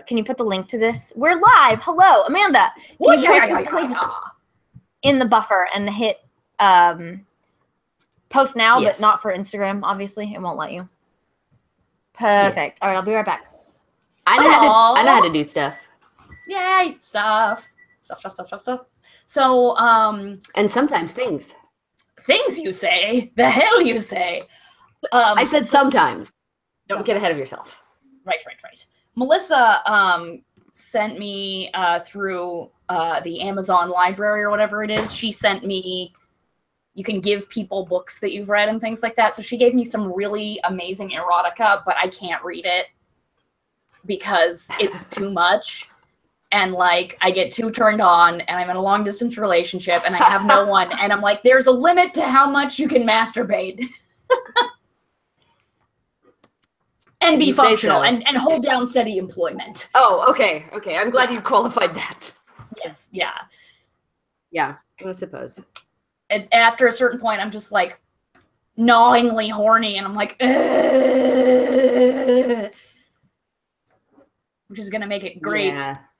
Can you put the link to this? We're live. Hello, Amanda. Can you post this link in the buffer and hit post now, but not for Instagram, obviously. It won't let you. Perfect. Yes. All right, I'll be right back. I know how to do stuff. Yay, stuff. So, and sometimes things. Things you say? The hell you say? I said sometimes. Don't get ahead of yourself. Right. Melissa sent me through the Amazon library or whatever it is. She sent me, you can give people books that you've read and things like that. So she gave me some really amazing erotica, but I can't read it because it's too much. And like, I get too turned on and I'm in a long distance relationship and I have no one. And I'm like, there's a limit to how much you can masturbate. And be functional and hold down steady employment. Oh, okay. I'm glad you qualified that. Yes, yeah. Yeah, I suppose. And after a certain point, I'm just like gnawingly horny and I'm like, ugh, which is going to make it great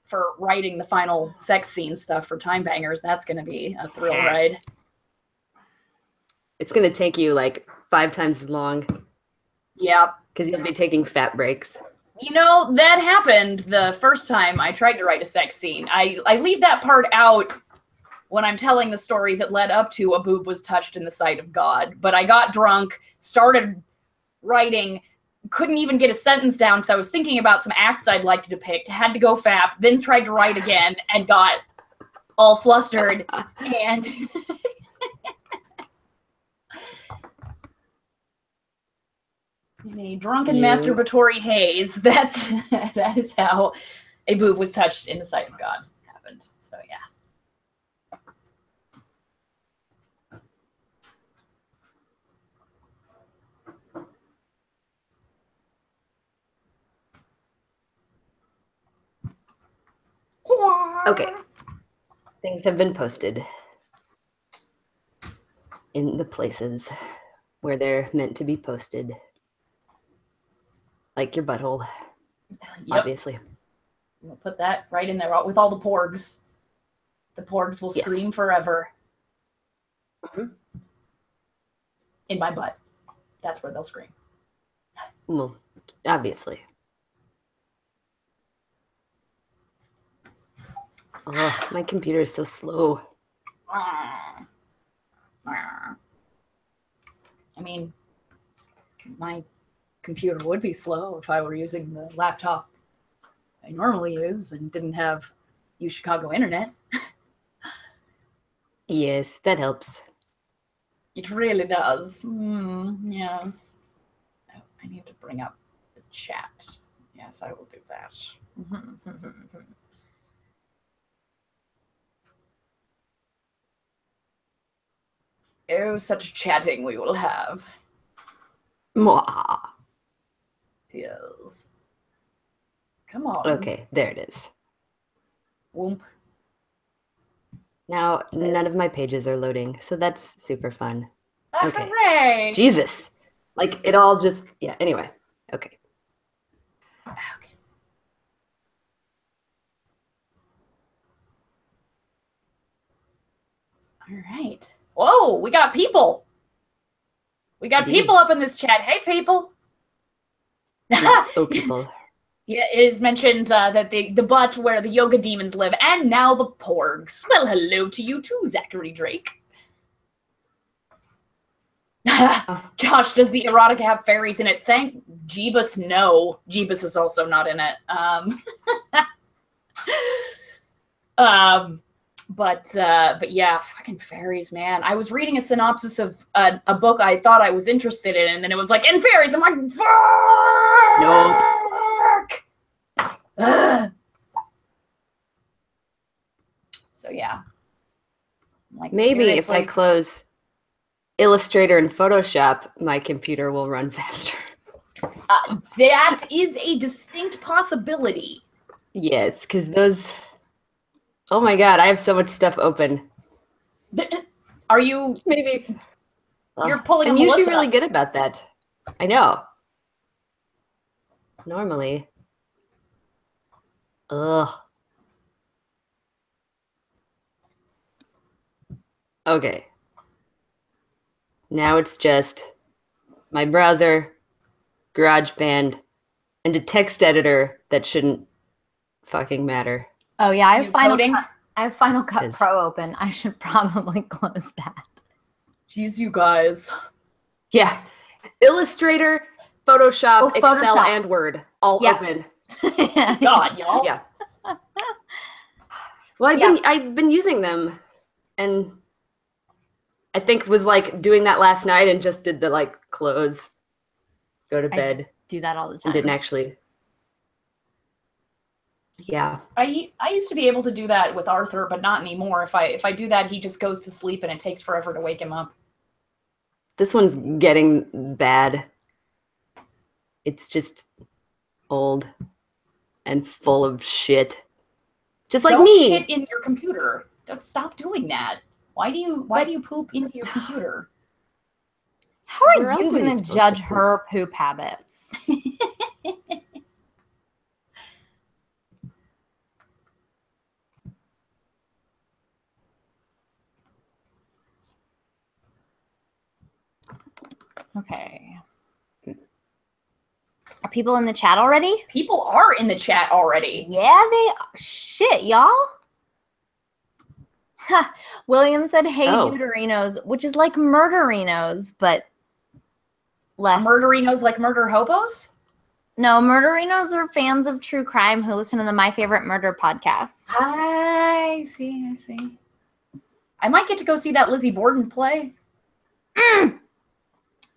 for writing the final sex scene stuff for Time Bangers. That's going to be a thrill ride. It's going to take you like 5 times as long. Yeah. Because you'll be taking fat breaks. You know, that happened the first time I tried to write a sex scene. I leave that part out when I'm telling the story that led up to a boob was touched in the sight of God. But I got drunk, started writing, couldn't even get a sentence down because I was thinking about some acts I'd like to depict, had to go fap, then tried to write again and got all flustered. And in a drunken masturbatory haze, that is how a boob was touched in the sight of God happened. So yeah. Okay. Things have been posted in the places where they're meant to be posted. Like your butthole, obviously. We'll put that right in there with all the porgs. The porgs will scream forever. Mm-hmm. In my butt. That's where they'll scream. Well, obviously. Oh, my computer is so slow. I mean, my computer would be slow if I were using the laptop I normally use and didn't have Chicago internet. Yes, that helps. It really does. Yes. Oh, I need to bring up the chat. Yes, I will do that. Oh, such chatting we will have. Mwah. Yes. Come on. Okay, there it is. Whoomp. Now, none of my pages are loading, so that's super fun. Okay. Hooray! Jesus. Like, it all just, anyway. Okay. Okay. All right. Whoa, we got people. We got people up in this chat. Hey, people. People. Yeah, it is mentioned that the butt where the yoga demons live, and now the porgs. Well, hello to you too, Zachary Drake. Josh, does the erotica have fairies in it? Thank Jeebus, no. Jeebus is also not in it. But yeah, fucking fairies, man. I was reading a synopsis of a book I thought I was interested in, and then it was like, and fairies. I'm like, fuck! No. So yeah. Like, maybe seriously. if I close Illustrator and Photoshop, my computer will run faster. That is a distinct possibility. Yes, because those... Oh my god, I have so much stuff open. Are you... Maybe... You're pulling I'm a usually Melissa. really good about that. I know. Normally. Ugh. Okay. Now it's just my browser, GarageBand, and a text editor that shouldn't fucking matter. Oh yeah, I have Coding? I have Final Cut Yes. Pro open. I should probably close that. Jeez, you guys. Yeah. Illustrator, Photoshop, Oh, Excel, Photoshop. and Word all Yeah. open. God, y'all. Yeah. Well, I've been using them, and I think was like doing that last night and just did the like close, go to bed, Do that all the and time. didn't actually. Yeah. I used to be able to do that with Arthur, but not anymore. If I do that, he just goes to sleep and it takes forever to wake him up. This one's getting bad. It's just old and full of shit. Just like Don't me. shit in your computer. Stop doing that. Why do you poop into your computer? How are Where else you are you going to supposed to judge poop? her poop habits? Okay. Are people in the chat already? People are in the chat already. Yeah, they are. Shit, y'all. Ha, William said, hey, Oh. Deuterinos, which is like Murderinos, but less. Murderinos like murder hobos? No, Murderinos are fans of true crime who listen to the My Favorite Murder podcast. I see. I might get to go see that Lizzie Borden play.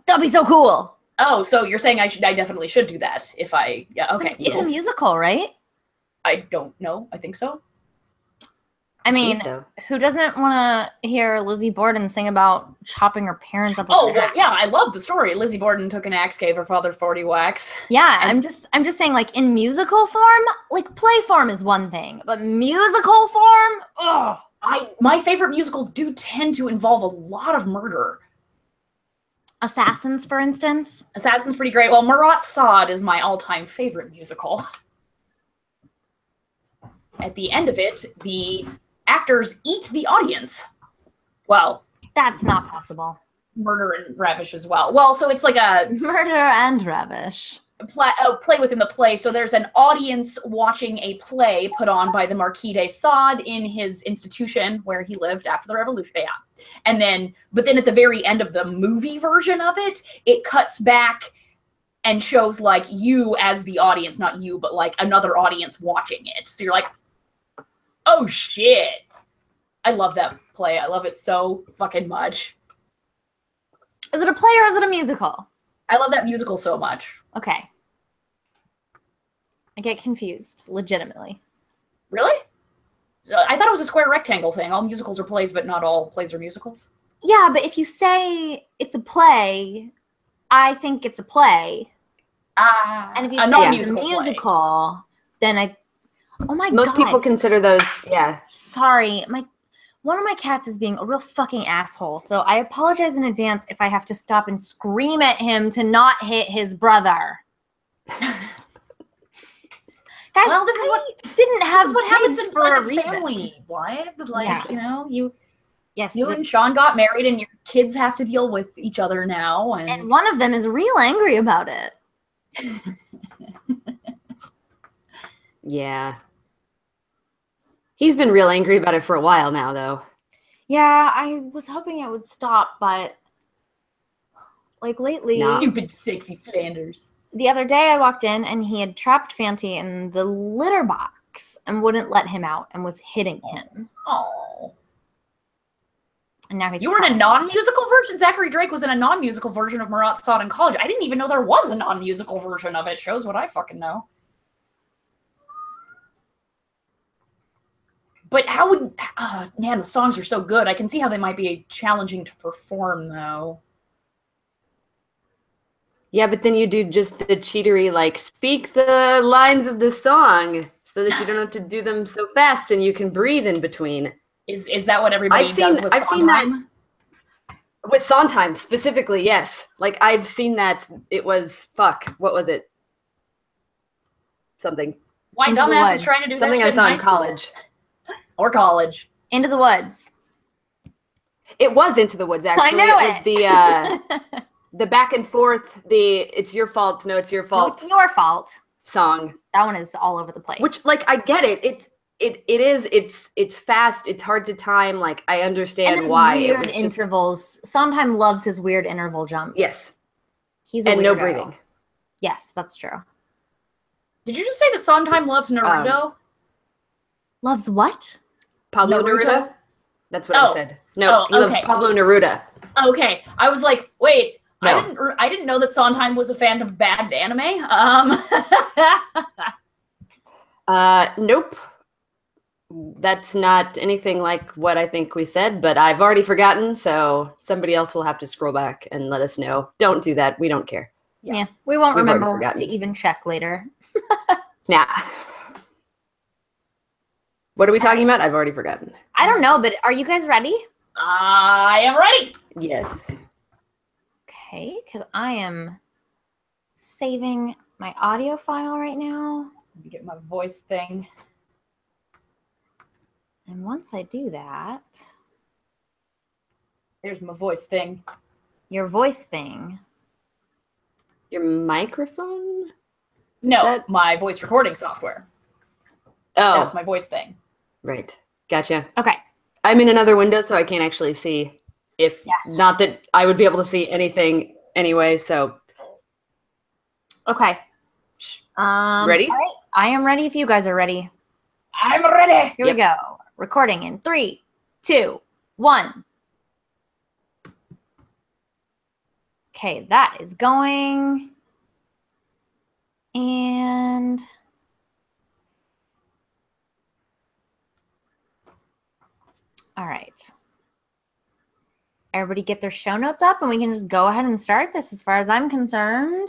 That'd be so cool. Oh, so you're saying I definitely should do that if I, yeah, okay. It's cool. a musical, right? I don't know. I think so. I mean, so. who doesn't want to hear Lizzie Borden sing about chopping her parents up with Oh, an well, axe? yeah, I love the story. Lizzie Borden took an axe, gave her father 40 whacks. Yeah, And- I'm just saying, like, in musical form, like, play form is one thing, but musical form, ugh. My favorite musicals do tend to involve a lot of murder. Assassins, for instance. Assassin's pretty great. Well, Marat Sade is my all-time favorite musical. At the end of it, the actors eat the audience. Well, That's not possible. murder and ravish as well. Well, so it's like a Murder and ravish. play within the play. So there's an audience watching a play put on by the Marquis de Sade in his institution where he lived after the revolution. Yeah. And then, but then at the very end of the movie version of it, it cuts back and shows like you as the audience, not you, but like another audience watching it. So you're like, oh shit. I love that play. I love it so fucking much. Is it a play or is it a musical? I love that musical so much. Okay. I get confused, legitimately. Really? So I thought it was a square rectangle thing. All musicals are plays, but not all plays are musicals. Yeah, but if you say it's a play, I think it's a play. And if you a say it's a non-musical play. musical, then I... Oh my god. Most people consider those, yeah. Sorry, one of my cats is being a real fucking asshole, so I apologize in advance if I have to stop and scream at him to not hit his brother. Guys, Well, this is what didn't have This is what happens kids in for a Blythe's reason. family, Blythe. Like, Yeah. you know, you Yes, and Sean got married, and your kids have to deal with each other now. and one of them is real angry about it. Yeah. He's been real angry about it for a while now, though. Yeah, I was hoping it would stop, but like lately, Nah. Stupid sexy Flanders. the other day I walked in and he had trapped Fanty in the litter box and wouldn't let him out and was hitting him. Oh, And now he's you were in a crying. non-musical version. Zachary Drake was in a non-musical version of Marat Sade in college. I didn't even know there was a non-musical version of it. Shows what I fucking know. But how would man? The songs are so good. I can see how they might be challenging to perform, though. Yeah, but then you do just the cheatery, like, speak the lines of the song so that you don't have to do them so fast and you can breathe in between. Is that what everybody I've seen- does with I've seen that- Sondheim? With Sondheim, specifically, yes. Like, I've seen that. It was, fuck, what was it? Something. Why Into the dumbass is woods. trying to do Something that I shit saw in high school. college. Or college. Into the woods. It was Into the Woods, actually. I know It was the back and forth, it's your fault, no, it's your No, fault it's your fault. song. That one is all over the place. Which, like, I get it. It's fast. It's hard to time. Like, I and understand there's why. weird It was intervals. Sondheim loves his weird interval jumps. Yes. He's a And no weirdo. breathing. Yes, that's true. Did you just say that Sondheim loves Naruto? Loves what? Pablo Naruto? Neruda? That's what I said. No, Oh, he loves okay. Pablo Neruda. Okay, I was like, wait, No. I didn't know that Sondheim was a fan of bad anime. Nope. That's not anything like what I think we said, but I've already forgotten, so somebody else will have to scroll back and let us know. Don't do that. We don't care. Yeah, we won't We've already remember forgotten. to even check later. Nah. What are we talking about? I've already forgotten. I don't know, but are you guys ready? I am ready. Yes. Okay, because I am saving my audio file right now. Let me get my voice thing. And once I do that, There's my voice thing. your voice thing. Your microphone? No, that- my voice recording software. Oh, That's my voice thing. right. Gotcha. Okay. I'm in another window, so I can't actually see if, Yes. not that I would be able to see anything anyway, so. Okay. Ready? All right. I am ready if you guys are ready. I'm ready. Here we go. Recording in 3, 2, 1. Okay, that is going. And all right. Everybody get their show notes up and we can just go ahead and start this as far as I'm concerned.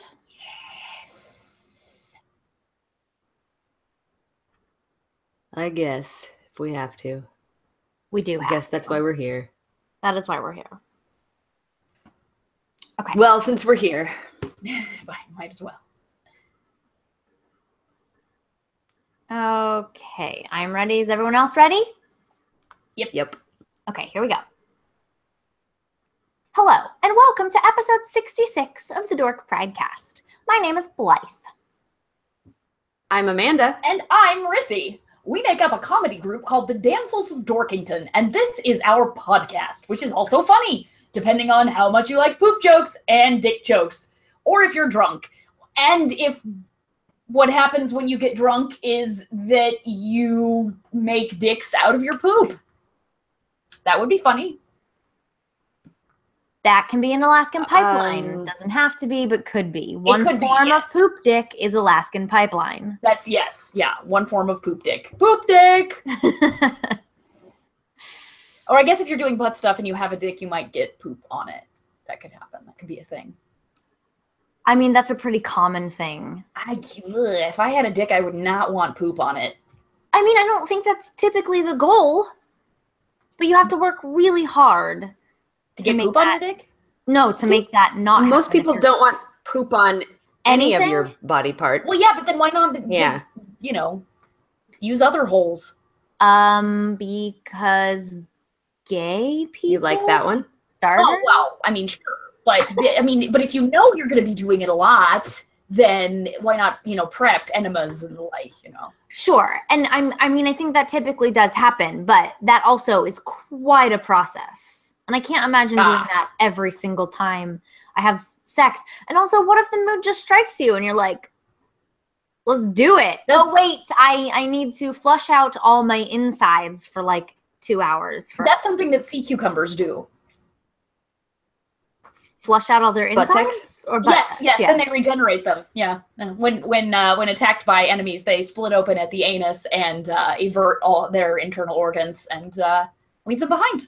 I guess, if we have to. We do I have guess that's to. why we're here. That is why we're here. Okay. Well, since we're here. Might as well. Okay, I'm ready. Is everyone else ready? Yep. Okay, here we go. Hello, and welcome to episode 66 of the Dork Pridecast. My name is Blythe. I'm Amanda. And I'm Rissy. We make up a comedy group called the Damsels of Dorkington, and this is our podcast, which is also funny, depending on how much you like poop jokes and dick jokes, or if you're drunk. And if what happens when you get drunk is that you make dicks out of your poop. That would be funny. That can be an Alaskan pipeline. Doesn't have to be, but could be. One could be, form yes. of poop dick is Alaskan pipeline. That's yes. Yeah. One form of poop dick. Poop dick! Or I guess if you're doing butt stuff and you have a dick, you might get poop on it. That could happen. That could be a thing. I mean, that's a pretty common thing. If I had a dick, I would not want poop on it. I mean, I don't think that's typically the goal. But you have to work really hard To get make poop on that- your dick? No, to make that not Most happen if people you're- don't want poop on any of Anything? your body parts. Well, yeah, but then why not Yeah. just, use other holes? Because gay people You like that one? started? Oh, well, I mean, sure. But, but if you know you're going to be doing it a lot, then why not, prep enemas and the like, Sure. And I think that typically does happen, but that also is quite a process. And I can't imagine doing that every single time I have sex. And also, what if the mood just strikes you and you're like, let's do it. Oh, wait, I need to flush out all my insides for like 2 hours. That's something that sea cucumbers do. Flush out all their Butt insides? sex? Or butt Yes, sex? yes. Yeah. Then they regenerate them. Yeah. When attacked by enemies, they split open at the anus and evert all their internal organs and leave them behind.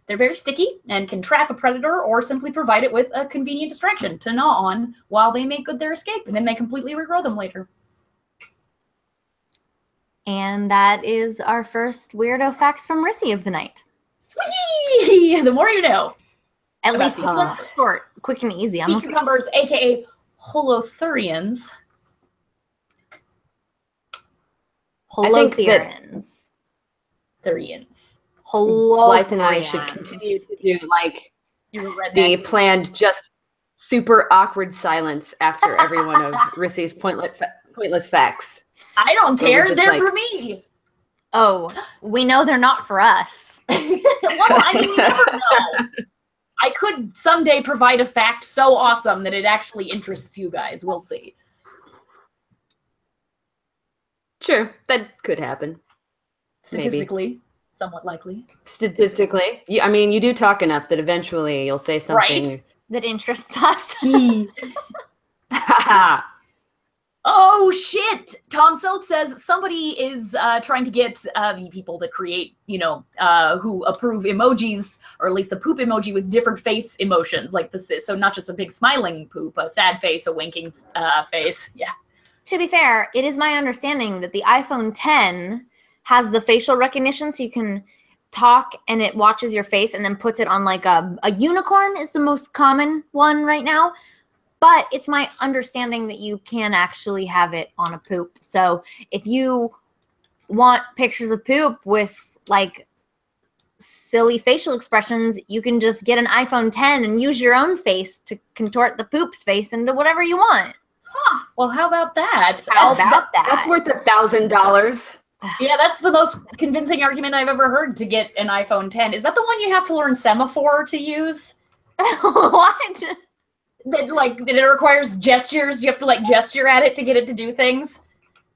They're very sticky and can trap a predator or simply provide it with a convenient distraction to gnaw on while they make good their escape, and then they completely regrow them later. And that is our first weirdo facts from Rissy of the night. Whee! The more you know. At About least this one's short, quick and easy. Sea cucumbers, aka holothurians. Holotherians. Therians. Blythe and I should continue to do like the planned just super awkward silence after every one of Rissy's pointless facts. I don't care. They're for me. Oh, we know they're not for us. Well, I mean, you never know. I could someday provide a fact so awesome that it actually interests you guys. We'll see. Sure, that could happen. Statistically, maybe. Somewhat likely. Statistically. You do talk enough that eventually you'll say something... Right? That interests us. Oh, shit! Tom Silk says somebody is trying to get the people that create, who approve emojis, or at least the poop emoji with different face emotions, like this. So not just a big smiling poop, a sad face, a winking face. Yeah. To be fair, it is my understanding that the iPhone 10 has the facial recognition, so you can talk and it watches your face and then puts it on like a unicorn is the most common one right now. But it's my understanding that you can actually have it on a poop. So if you want pictures of poop with like silly facial expressions, you can just get an iPhone 10 and use your own face to contort the poop's face into whatever you want. Huh. Well, how about that? That's worth $1,000. Yeah, that's the most convincing argument I've ever heard to get an iPhone 10. Is that the one you have to learn semaphore to use? What? That it requires gestures. You have to like gesture at it to get it to do things.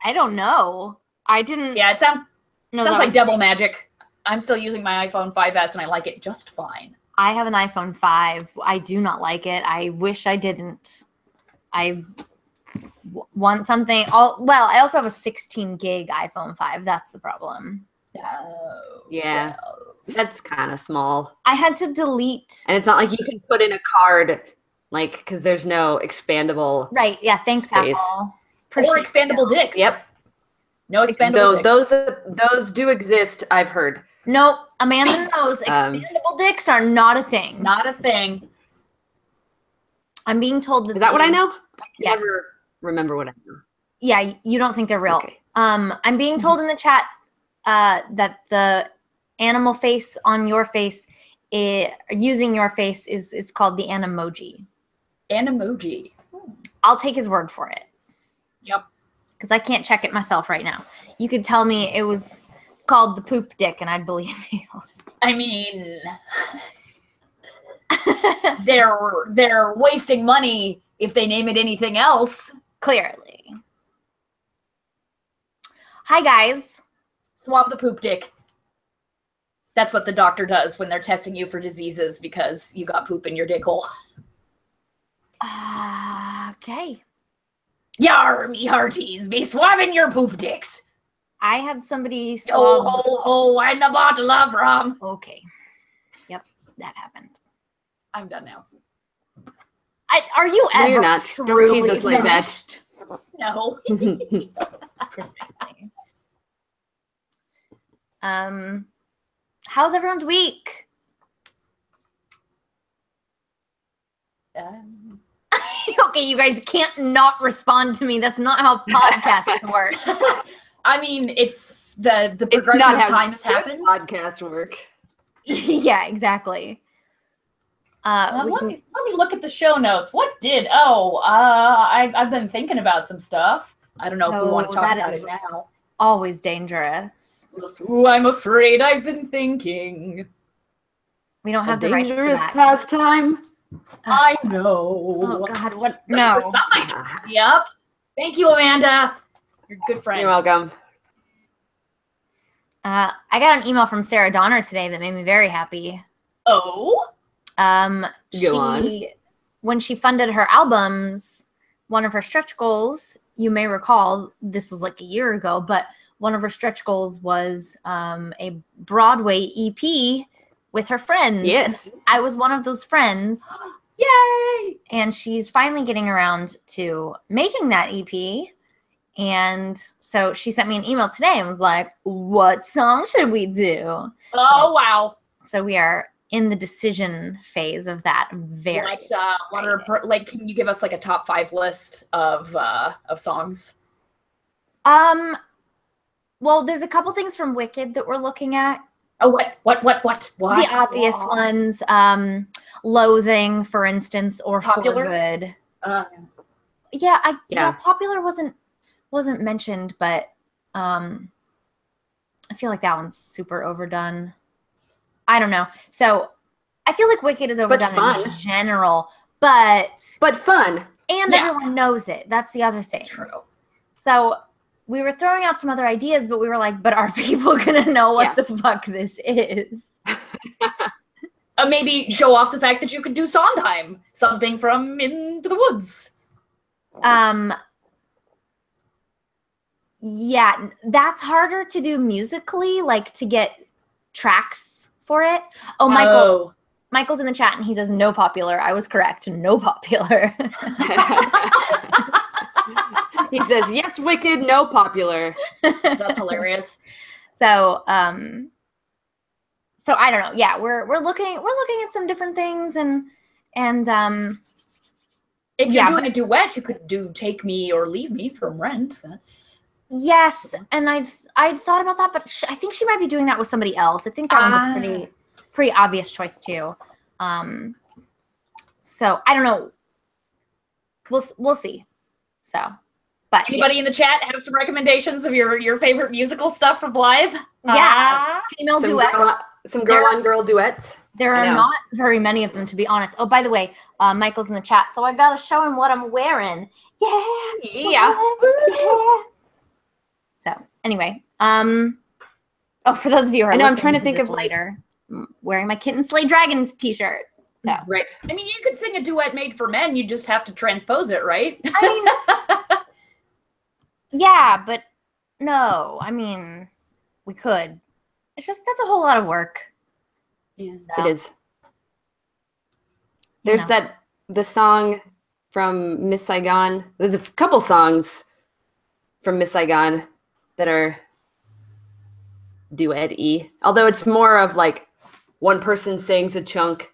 I don't know. I didn't. Yeah, it sounds like devil magic. I'm still using my iPhone 5S and I like it just fine. I have an iPhone 5. I do not like it. I wish I didn't. I want something. I also have a 16 gig iPhone 5. That's the problem. Oh, yeah, that's kind of small. I had to delete. And it's not like you can put in a card, like, because there's no expandable. Right. Yeah. Thanks, space. Apple. Or expandable dicks. Yep. No expandable dicks. Those do exist, I've heard. Nope. Amanda knows expandable dicks are not a thing. Not a thing. I'm being told that. Is that what I know? I yes. never remember what I know. Yeah, you don't think they're real. Okay. I'm being told in the chat that the animal face on your face, using your face, is called the Animoji. Animoji. I'll take his word for it. Yep. Because I can't check it myself right now. You could tell me it was called the poop dick, and I'd believe you. I mean, they're wasting money if they name it anything else. Clearly. Hi, guys. Swab the poop dick. That's what the doctor does when they're testing you for diseases because you got poop in your dick hole. Okay. Yar, me hearties, be swabbing your poop dicks. I had somebody swab. Oh, and a bottle of rum. Okay. Yep, that happened. I'm done now. Are you ever? No, you're not. Don't tease us like that. No. Precisely. How's everyone's week? Okay, you guys can't not respond to me. That's not how podcasts work. I mean, it's the progression of time has happened. Podcast work. Yeah, exactly. Let me look at the show notes. What did? I've been thinking about some stuff. I don't know if we want to talk about it now. Always dangerous. Ooh, I'm afraid I've been thinking. We don't have the rights to that. Dangerous pastime. I know. Oh God, what? No. Yep. Thank you, Amanda. You're a good friend. You're welcome. I got an email from Sarah Donner today that made me very happy. Oh. Go on. When she funded her albums, one of her stretch goals, you may recall, this was like a year ago, but one of her stretch goals was a Broadway EP with her friends. Yes. And I was one of those friends. Yay! And she's finally getting around to making that EP. And so she sent me an email today and was like, what song should we do? Oh, wow. So we are in the decision phase of that. Very can you give us like a top 5 list of songs? Well, there's a couple things from Wicked that we're looking at. Oh, what? The obvious ones, Loathing, for instance, or Popular? For Good. Yeah. Popular wasn't mentioned, but I feel like that one's super overdone. I don't know. So I feel like Wicked is overdone in general, but fun. And everyone knows it. That's the other thing. True. So we were throwing out some other ideas, but we were like, but are people going to know what the fuck this is? Maybe show off the fact that you could do Sondheim. Something from Into the Woods. Yeah, that's harder to do musically, like to get tracks for it. Oh, Michael's in the chat and he says no popular. I was correct. No popular. He says, yes, Wicked, no popular. That's hilarious. So I don't know. Yeah, we're looking at some different things and if you're doing a duet, you could do Take Me or Leave Me from Rent. That's yes, and I'd thought about that, but I think she might be doing that with somebody else. I think that one's a pretty obvious choice too. So I don't know. We'll see. So, but anybody in the chat have some recommendations of your favorite musical stuff from Blythe? Yeah, female duets. Some girl-on-girl duets. There are not very many of them, to be honest. Oh, by the way, Michael's in the chat, so I gotta show him what I'm wearing. Yeah. So anyway, for those of you who are I know, I'm trying to think of later, I'm wearing my Kitten Slay Dragons t-shirt. So right. I mean, you could sing a duet made for men. You just have to transpose it, right? I mean, yeah, but no. I mean, we could. It's just that's a whole lot of work. Yes, it is. There's the song from Miss Saigon. There's a couple songs from Miss Saigon that are duet-y. Although it's more of like one person sings a chunk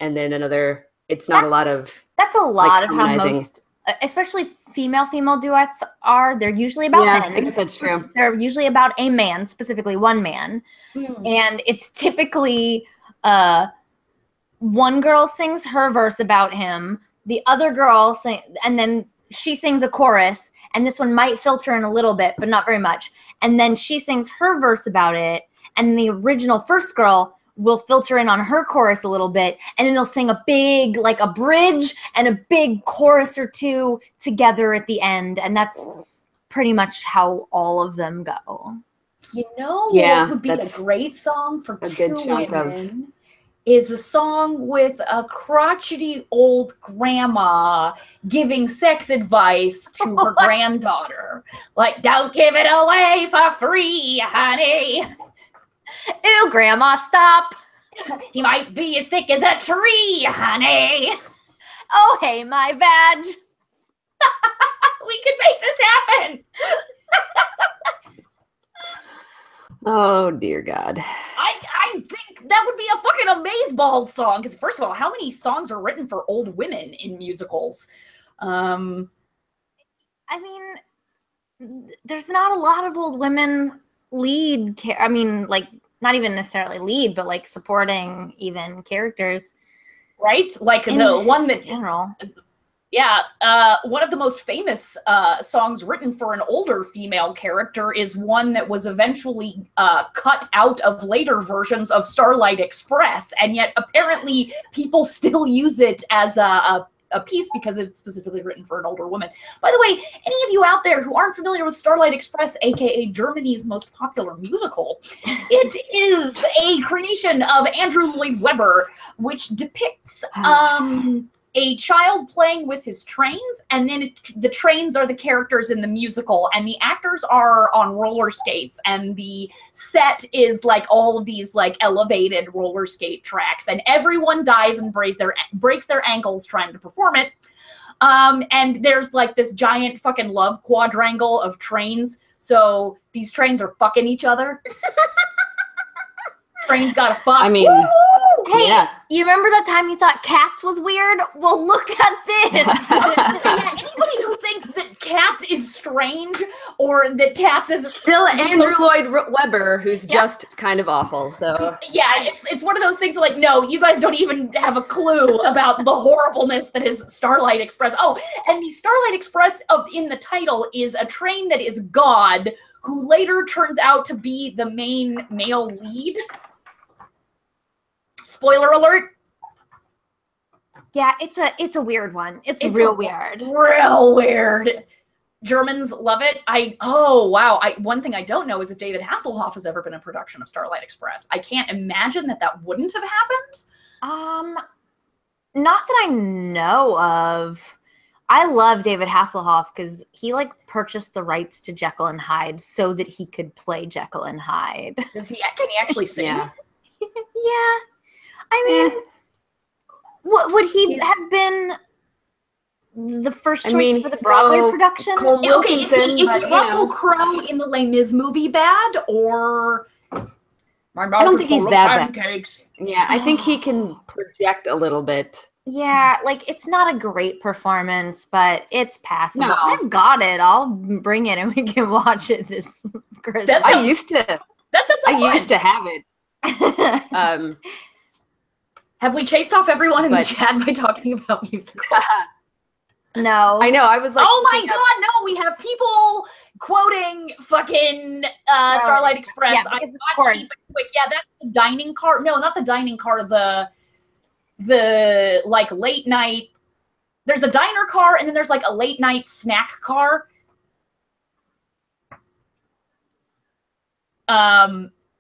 and then another. It's not a lot of. That's a lot of how most, especially female duets are. They're usually about men. I guess that's true. They're usually about a man, specifically one man, and it's typically one girl sings her verse about him, the other girl and then she sings a chorus, and this one might filter in a little bit, but not very much, and then she sings her verse about it, and the original first girl will filter in on her chorus a little bit, and then they'll sing a big, like a bridge and a big chorus or two together at the end, and that's pretty much how all of them go. You know what would be a great song for two women is a song with a crotchety old grandma giving sex advice to her granddaughter. Like, don't give it away for free, honey. Ew, Grandma, stop. He might be as thick as a tree, honey. Oh, hey, my vag. We could make this happen. Oh, dear God. I think that would be a fucking amazeballs song. Because first of all, how many songs are written for old women in musicals? I mean, there's not a lot of old women lead. I mean, like, not even necessarily lead, but like supporting even characters. Right? Like the one that... general. Yeah, one of the most famous songs written for an older female character is one that was eventually cut out of later versions of Starlight Express, and yet apparently people still use it as a piece because it's specifically written for an older woman. By the way, any of you out there who aren't familiar with Starlight Express, aka Germany's most popular musical, it is a creation of Andrew Lloyd Webber, which depicts a child playing with his trains, and then the trains are the characters in the musical, and the actors are on roller skates, and the set is like all of these like elevated roller skate tracks, and everyone dies and breaks their ankles trying to perform it. And there's like this giant fucking love quadrangle of trains, so these trains are fucking each other. Trains gotta fuck. I mean, Hey, Yeah. you remember that time you thought cats was weird? Well, look at this. So yeah, anybody who thinks that Cats is strange or that Cats is Still Andrew Lloyd Webber, who's just kind of awful. So yeah, it's one of those things like, no, you guys don't even have a clue about the horribleness that is Starlight Express. Oh, and the Starlight Express in the title is a train that is God, who later turns out to be the main male lead. Spoiler alert. Yeah, it's a weird one. It's real weird. Real weird. Germans love it. One thing I don't know is if David Hasselhoff has ever been in production of Starlight Express. I can't imagine that wouldn't have happened. Not that I know of. I love David Hasselhoff because he purchased the rights to Jekyll and Hyde so that he could play Jekyll and Hyde. Can he actually sing? yeah. Yeah. I mean, would he have been the first choice for the Broadway production? Okay, is Russell Crowe in the Les Mis movie bad, or? I don't think he's that pancakes. bad. Yeah, I think he can project a little bit. Yeah, it's not a great performance, but it's passable. No. I've got it. I'll bring it and we can watch it this Christmas. I used to have it. Have we chased off everyone in the chat by talking about musicals? No. I know. I was like, oh my god, no! We have people quoting fucking Starlight Express. Yeah, I of got course. cheap and quick. Yeah, that's the dining car. No, not the dining car. The late night. There's a diner car, and then there's a late night snack car.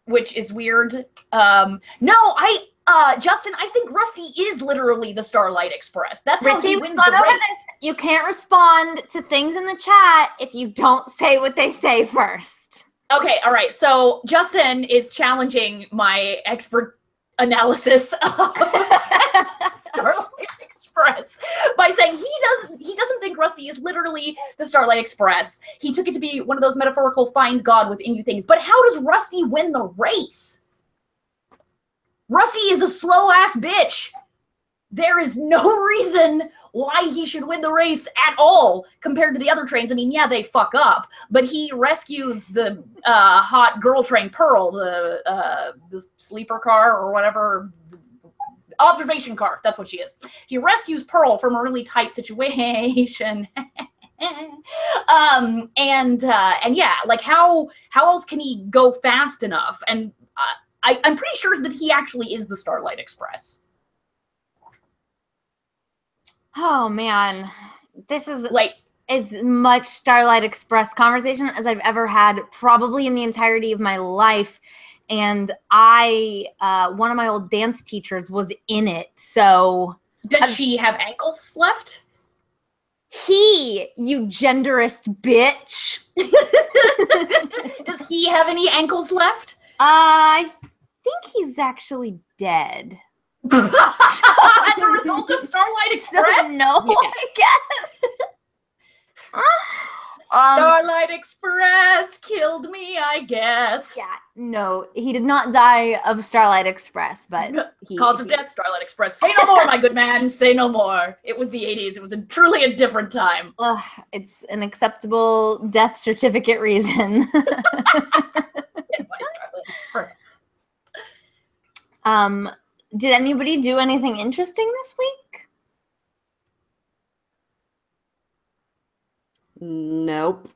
Which is weird. Justin, I think Rusty is literally the Starlight Express. That's how he wins the race. You can't respond to things in the chat if you don't say what they say first. Okay, all right. So Justin is challenging my expert analysis of Starlight Express by saying he doesn't think Rusty is literally the Starlight Express. He took it to be one of those metaphorical find God within you things. But how does Rusty win the race? Rusty is a slow-ass bitch. There is no reason why he should win the race at all compared to the other trains. I mean, yeah, they fuck up, but he rescues the hot girl train, Pearl, the sleeper car or whatever, observation car, that's what she is. He rescues Pearl from a really tight situation. And yeah, how else can he go fast enough? And I'm pretty sure that he actually is the Starlight Express. Oh man, this is as much Starlight Express conversation as I've ever had, probably in the entirety of my life. And one of my old dance teachers was in it. So does she have ankles left? You genderist bitch. Does he have any ankles left? I think he's actually dead. As a result of Starlight Express? No, yeah. I guess. Starlight Express killed me, I guess. Yeah, no, he did not die of Starlight Express, but cause of death, Starlight Express. Say no more, my good man. Say no more. It was the 80s. It was truly a different time. It's an acceptable death certificate reason. Did anybody do anything interesting this week? Nope.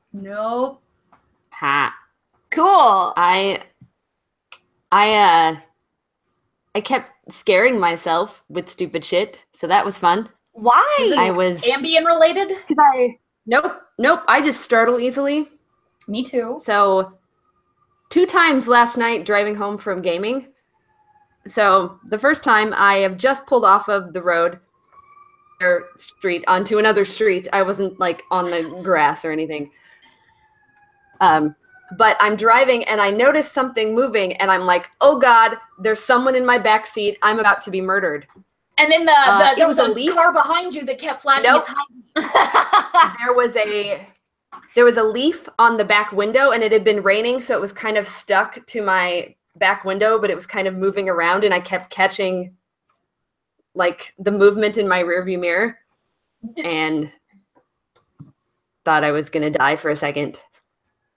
Ha. Cool. I kept scaring myself with stupid shit, so that was fun. Why? I was Ambien related? Nope. I just startle easily. Me too. So 2 times last night driving home from gaming. So the first time I have just pulled off of the road or street onto another street. I wasn't on the grass or anything. But I'm driving and I notice something moving and I'm like, oh God, there's someone in my back seat. I'm about to be murdered. And then there was a car behind you that kept flashing its high. There was a leaf on the back window and it had been raining, so it was kind of stuck to my back window, but it was kind of moving around and I kept catching like the movement in my rearview mirror and thought I was gonna die for a second.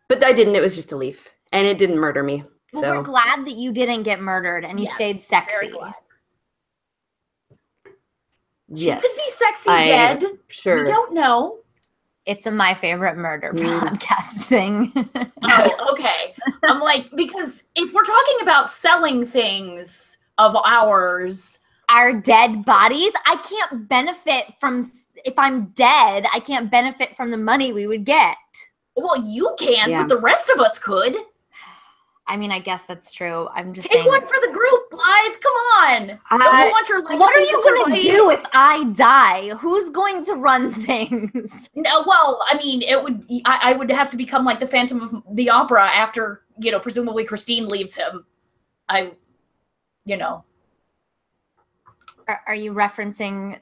But I didn't. It was just a leaf. And it didn't murder me. Well, So we're glad that you didn't get murdered and you stayed sexy. Very glad. yes. She could be sexy dead. Sure. We don't know. It's a My Favorite Murder podcast thing. Oh, okay. I'm like, because if we're talking about selling things of ours, our dead bodies, I can't benefit from, if I'm dead, I can't benefit from the money we would get. Well, you can, but the rest of us could. I mean, I guess that's true. I'm just Take saying. one for the group, Blythe. Come on. Don't you want your legacy What are you going to survive? do if I die? Who's going to run things? No, well, I mean, it would. I would have to become like the Phantom of the Opera after, presumably Christine leaves him. Are you referencing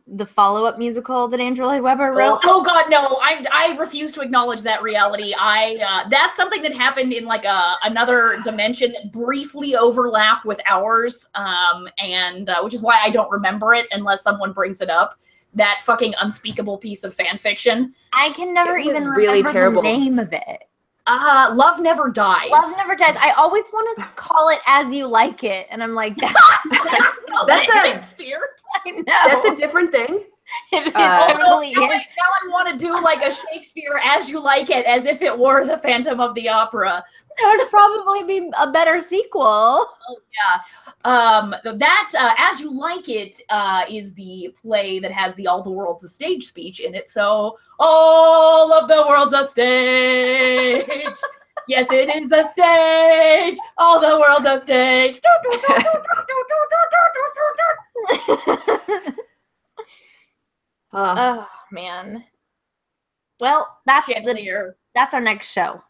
the follow-up musical that Andrew Lloyd Webber wrote? Oh God, no! I refuse to acknowledge that reality. That's something that happened in like another dimension that briefly overlapped with ours, and which is why I don't remember it unless someone brings it up. That fucking unspeakable piece of fan fiction. I can never even really remember terrible. the name of it. Love Never Dies. Love Never Dies. I always want to call it As You Like It, and I'm like, That's Shakespeare. I know. That's a different thing. It totally is. Now I want to do like a Shakespeare As You Like It, as if it were the Phantom of the Opera. That would probably be a better sequel. Oh yeah. As You Like It is the play that has the All the World's a Stage speech in it. So all of the world's a stage. Yes, it is a stage. All the world's a stage. Oh man. Well, that's Chandelier. that's our next show.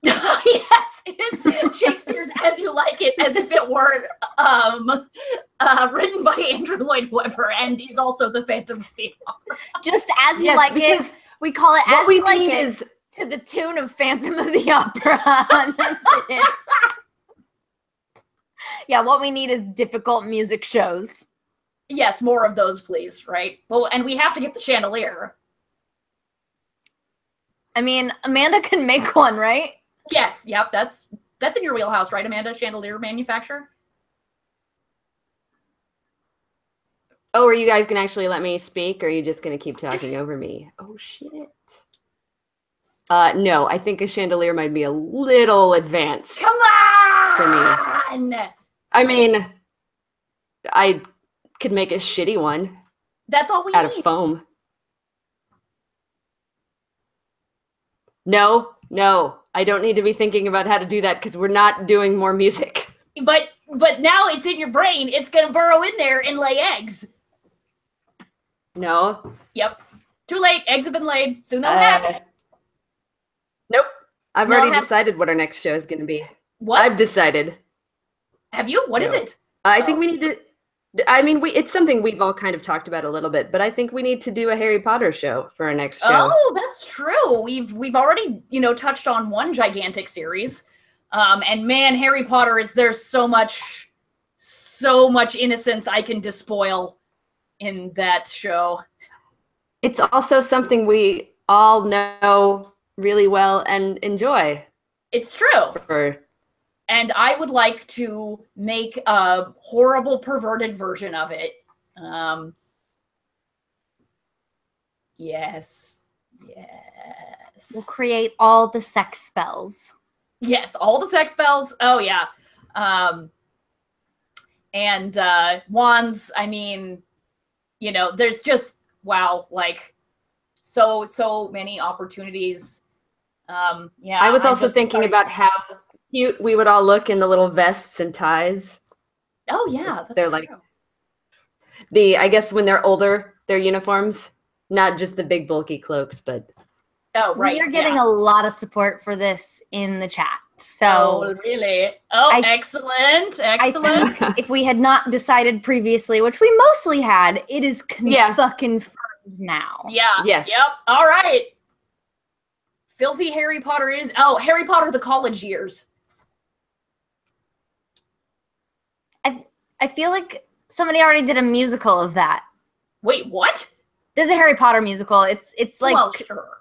Yes, it is Shakespeare's As You Like It, as if it were written by Andrew Lloyd Webber, and he's also the Phantom of the Opera. Just As You Like It. We call it As You Like It to the tune of Phantom of the Opera. That's it. Yeah, what we need is difficult music shows. Yes, more of those, please, right? Well, and we have to get the chandelier. I mean, Amanda can make one, right? Yes, yep, that's in your wheelhouse, right, Amanda? Chandelier manufacturer? Oh, are you guys going to actually let me speak, or are you just going to keep talking over me? Oh, shit. No, I think a chandelier might be a little advanced. Come on! For me. I mean, I could make a shitty one. That's all we out need. of foam. No, I don't need to be thinking about how to do that because we're not doing more music. But now it's in your brain. It's going to burrow in there and lay eggs. No. Yep. Too late. Eggs have been laid. Soon they'll hatch. Nope. I've already decided what our next show is going to be. What? I've decided. Have you? What is it? I think we need to... I mean, it's something we've all kind of talked about a little bit, but I think we need to do a Harry Potter show for our next show. Oh, that's true. We've already, touched on one gigantic series. And man, Harry Potter there's so much innocence I can despoil in that show. It's also something we all know really well and enjoy. It's true. And I would like to make a horrible, perverted version of it. Yes. We'll create all the sex spells. Yes, all the sex spells. Oh, yeah. And wands, I mean, there's just, wow, like, so many opportunities. Yeah. I was also thinking about how cute we would all look in the little vests and ties. Oh yeah, they're true. Like I guess when they're older, their uniforms, not just the big bulky cloaks, but we're getting a lot of support for this in the chat. So oh, really? Oh, excellent. I think if we had not decided previously, which we mostly had, it is fucking confirmed now. Yeah. Yes. Yep. All right. Filthy Harry Potter is Harry Potter the college years. I feel like somebody already did a musical of that. Wait, what? There's a Harry Potter musical. It's like, Well, sure.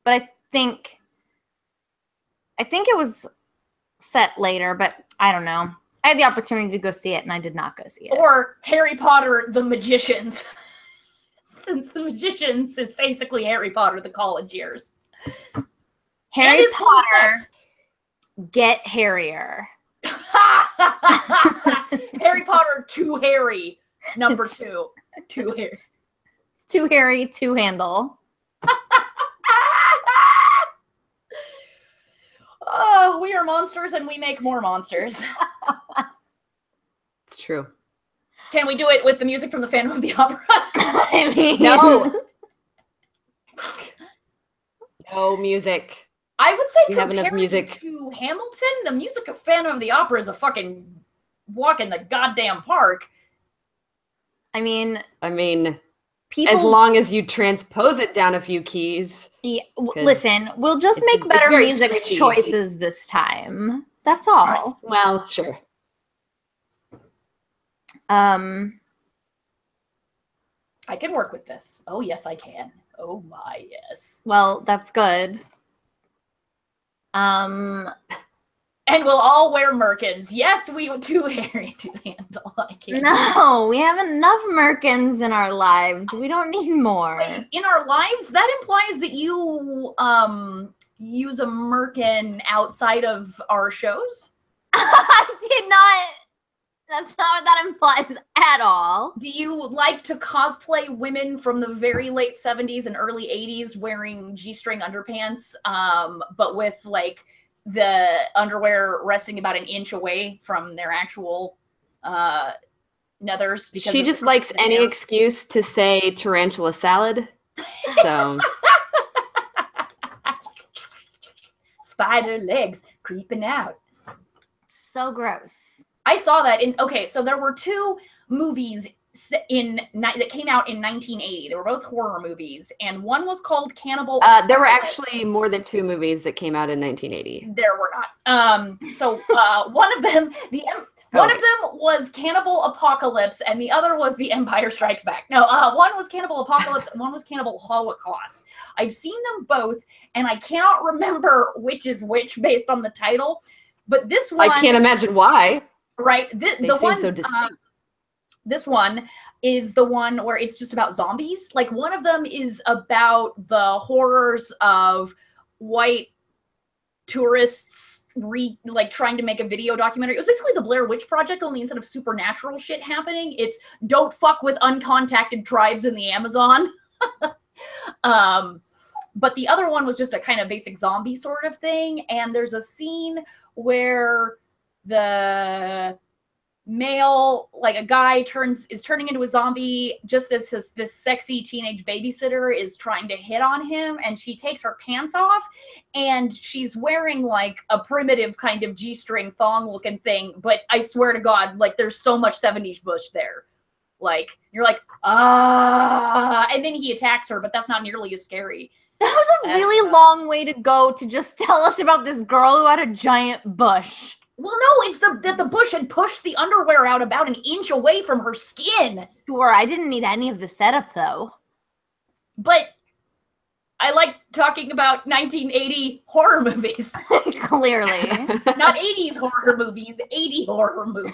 but I think it was set later, but I don't know. I had the opportunity to go see it, and I did not go see it. Or Harry Potter, the Magicians. Since the Magicians is basically Harry Potter, the college years. Harry Potter, get hairier. Harry Potter, too hairy. Number 2. Too hairy. Too hairy, too handle. Oh, we are monsters and we make more monsters. It's true. Can we do it with the music from the Phantom of the Opera? I mean, No. No music. I would say We have enough compared music. to Hamilton, the music of Phantom of the Opera is a fucking walk in the goddamn park. I mean, as long as you transpose it down a few keys. Yeah, listen, we'll just make better music scratchy. choices this time. That's all. Well, sure. I can work with this. Oh, yes, I can. Oh, my, yes. Well, that's good. And we'll all wear merkins. Yes, we too hairy to handle. I can't. No, we have enough merkins in our lives. We don't need more. Wait, in our lives? That implies that you use a merkin outside of our shows? I did not. That's not what that implies at all. Do you like to cosplay women from the very late 70s and early 80s wearing G-string underpants, but with like the underwear resting about an inch away from their actual nethers? Because she just likes any excuse to say tarantula salad. So spider legs creeping out. So gross. I saw that in, okay, so there were 2 movies that came out in 1980. They were both horror movies, and one was called Cannibal. There were actually more than 2 movies that came out in 1980. There were not. So one of them, one of them was Cannibal Apocalypse, and the other was The Empire Strikes Back. No, one was Cannibal Apocalypse, and one was Cannibal Holocaust. I've seen them both, and I cannot remember which is which based on the title. But this one, I can't imagine why. Right, They seem so distinct. This one is the one where it's just about zombies. Like, one of them is about the horrors of white tourists trying to make a video documentary. It was basically the Blair Witch Project, only instead of supernatural shit happening, it's don't fuck with uncontacted tribes in the Amazon. But the other one was just a kind of basic zombie sort of thing. And there's a scene where the male, like a guy is turning into a zombie just as this sexy teenage babysitter is trying to hit on him, and she takes her pants off, and she's wearing like a primitive kind of G-string thong looking thing, but I swear to God, like there's so much 70s bush there. Like, you're like, and then he attacks her, but that's not nearly as scary. That was a really long way to go to just tell us about this girl who had a giant bush. Well, no, it's that the bush had pushed the underwear out about an inch away from her skin. Sure, I didn't need any of the setup, though. But I like talking about 1980 horror movies. Clearly. Not 80s horror movies, 80 horror movies.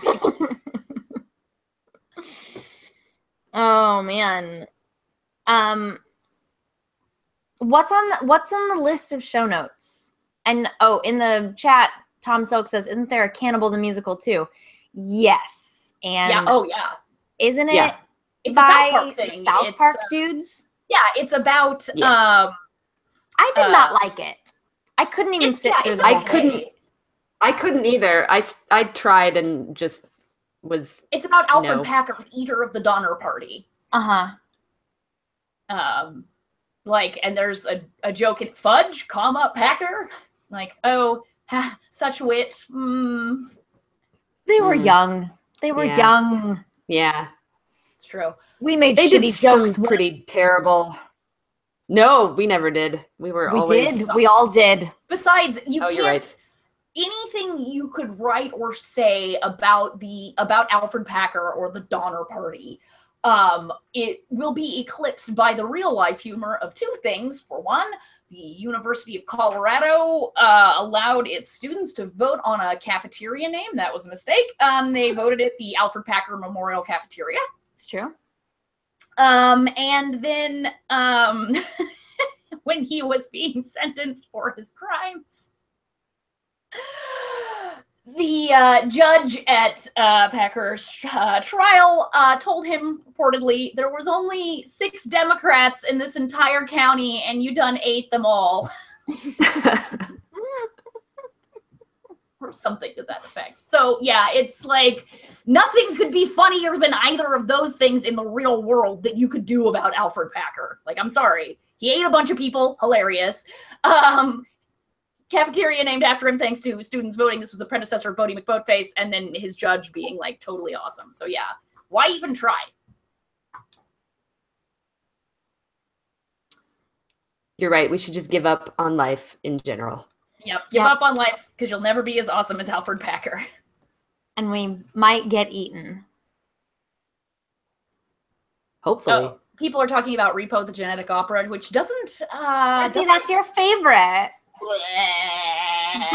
Oh, man. What's on the list of show notes? And, in the chat, Tom Silk says, isn't there a Cannibal the Musical too? Yes. And yeah, oh yeah. Isn't it? Yeah. It's a South Park thing. South Park dudes? Yeah, it's about yes. I did not like it. I couldn't even sit through the whole thing. I couldn't either. I tried and just was It's about Alfred Packer, eater of the Donner Party. Uh-huh. And there's a joke in Fudge, Packer. Like, oh, such wit. They were young. They were young. Yeah. It's true. We made they shitty did jokes. Some pretty terrible. No, we never did. We did. We all did. Besides, you can't. You're right. anything you could write or say about Alfred Packer or the Donner Party, it will be eclipsed by the real life humor of two things. For one, the University of Colorado allowed its students to vote on a cafeteria name. That was a mistake. They voted it the Alfred Packer Memorial Cafeteria. It's true. And then when he was being sentenced for his crimes, the judge at Packer's trial told him, reportedly, there was only 6 Democrats in this entire county, and you done ate them all. Or something to that effect. So, yeah, it's like nothing could be funnier than either of those things in the real world that you could do about Alfred Packer. Like, I'm sorry. He ate a bunch of people. Hilarious. Cafeteria named after him thanks to students voting. This was the predecessor of Bodie McBoatface, and then his judge being like totally awesome. So yeah, why even try? You're right. We should just give up on life in general. Yep, give up on life because you'll never be as awesome as Alfred Packer. And we might get eaten. Hopefully. Oh, people are talking about Repo the Genetic Opera, which doesn't... See, that's your favorite. Yeah.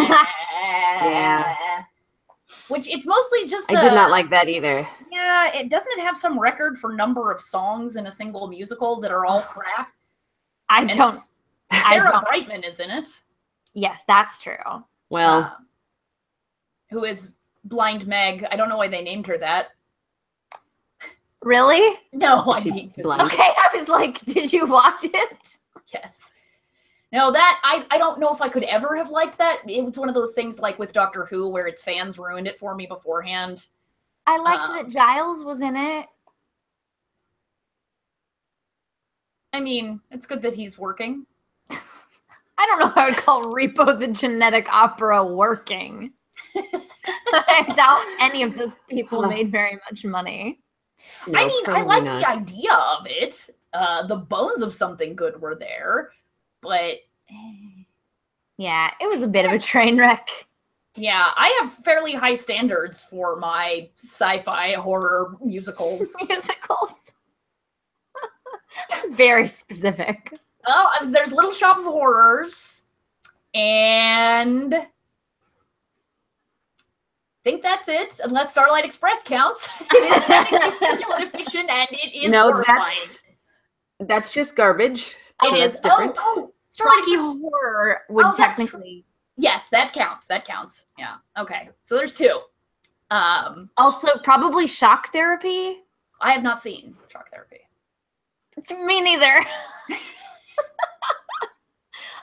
Which it's mostly just I did not like that either. Yeah, it have some record for number of songs in a single musical that are all crap. Sarah Brightman is in it. Yes, that's true. Well, who is Blind Meg? I don't know why they named her that. Really? No, okay, I was like, did you watch it? Yes. No, that I don't know if I could ever have liked that. It was one of those things like with Doctor Who where its fans ruined it for me beforehand. I liked that Giles was in it. I mean, it's good that he's working. I don't know how I would call Repo the Genetic Opera working. I doubt any of those people made very much money. No, I mean, I like not. the idea of it. The bones of something good were there, but... Yeah, it was a bit of a train wreck. Yeah, I have fairly high standards for my sci-fi horror musicals. It's very specific. Well, there's Little Shop of Horrors, and I think that's it, unless Starlight Express counts. It is technically speculative fiction, and it is horrifying. That's just garbage. It is. Different. Starlight Express horror would technically... Yes, that counts. That counts. Yeah. Okay. So there's 2. Also, probably Shock Therapy. I have not seen Shock Therapy. Me neither.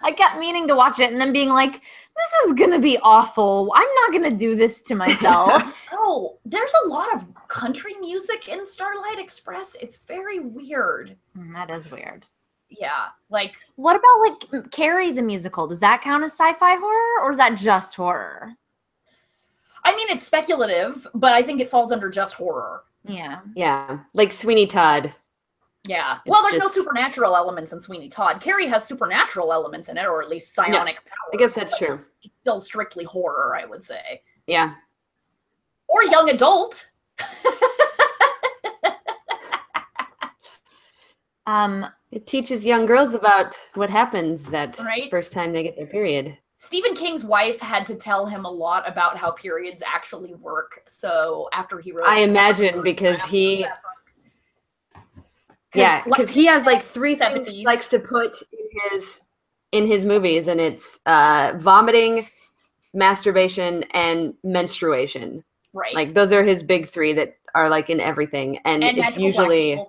I kept meaning to watch it and then being like, this is going to be awful. I'm not going to do this to myself. Oh, there's a lot of country music in Starlight Express. It's very weird. That is weird. Yeah. Like, what about like Carrie the musical? Does that count as sci-fi horror or is that just horror? I mean, it's speculative, but I think it falls under just horror. Yeah. Yeah. Like Sweeney Todd. Yeah. Well, there's no supernatural elements in Sweeney Todd. Carrie has supernatural elements in it, or at least psionic powers. I guess that's true. It's still strictly horror, I would say. Yeah. Or young adult. It teaches young girls about what happens that Right? first time they get their period. Stephen King's wife had to tell him a lot about how periods actually work. So after he wrote, I imagine because he, yeah, because he has like 3 things he likes to put in his movies, and it's vomiting, masturbation, and menstruation. Right. Like those are his big 3 that are like in everything, and it's usually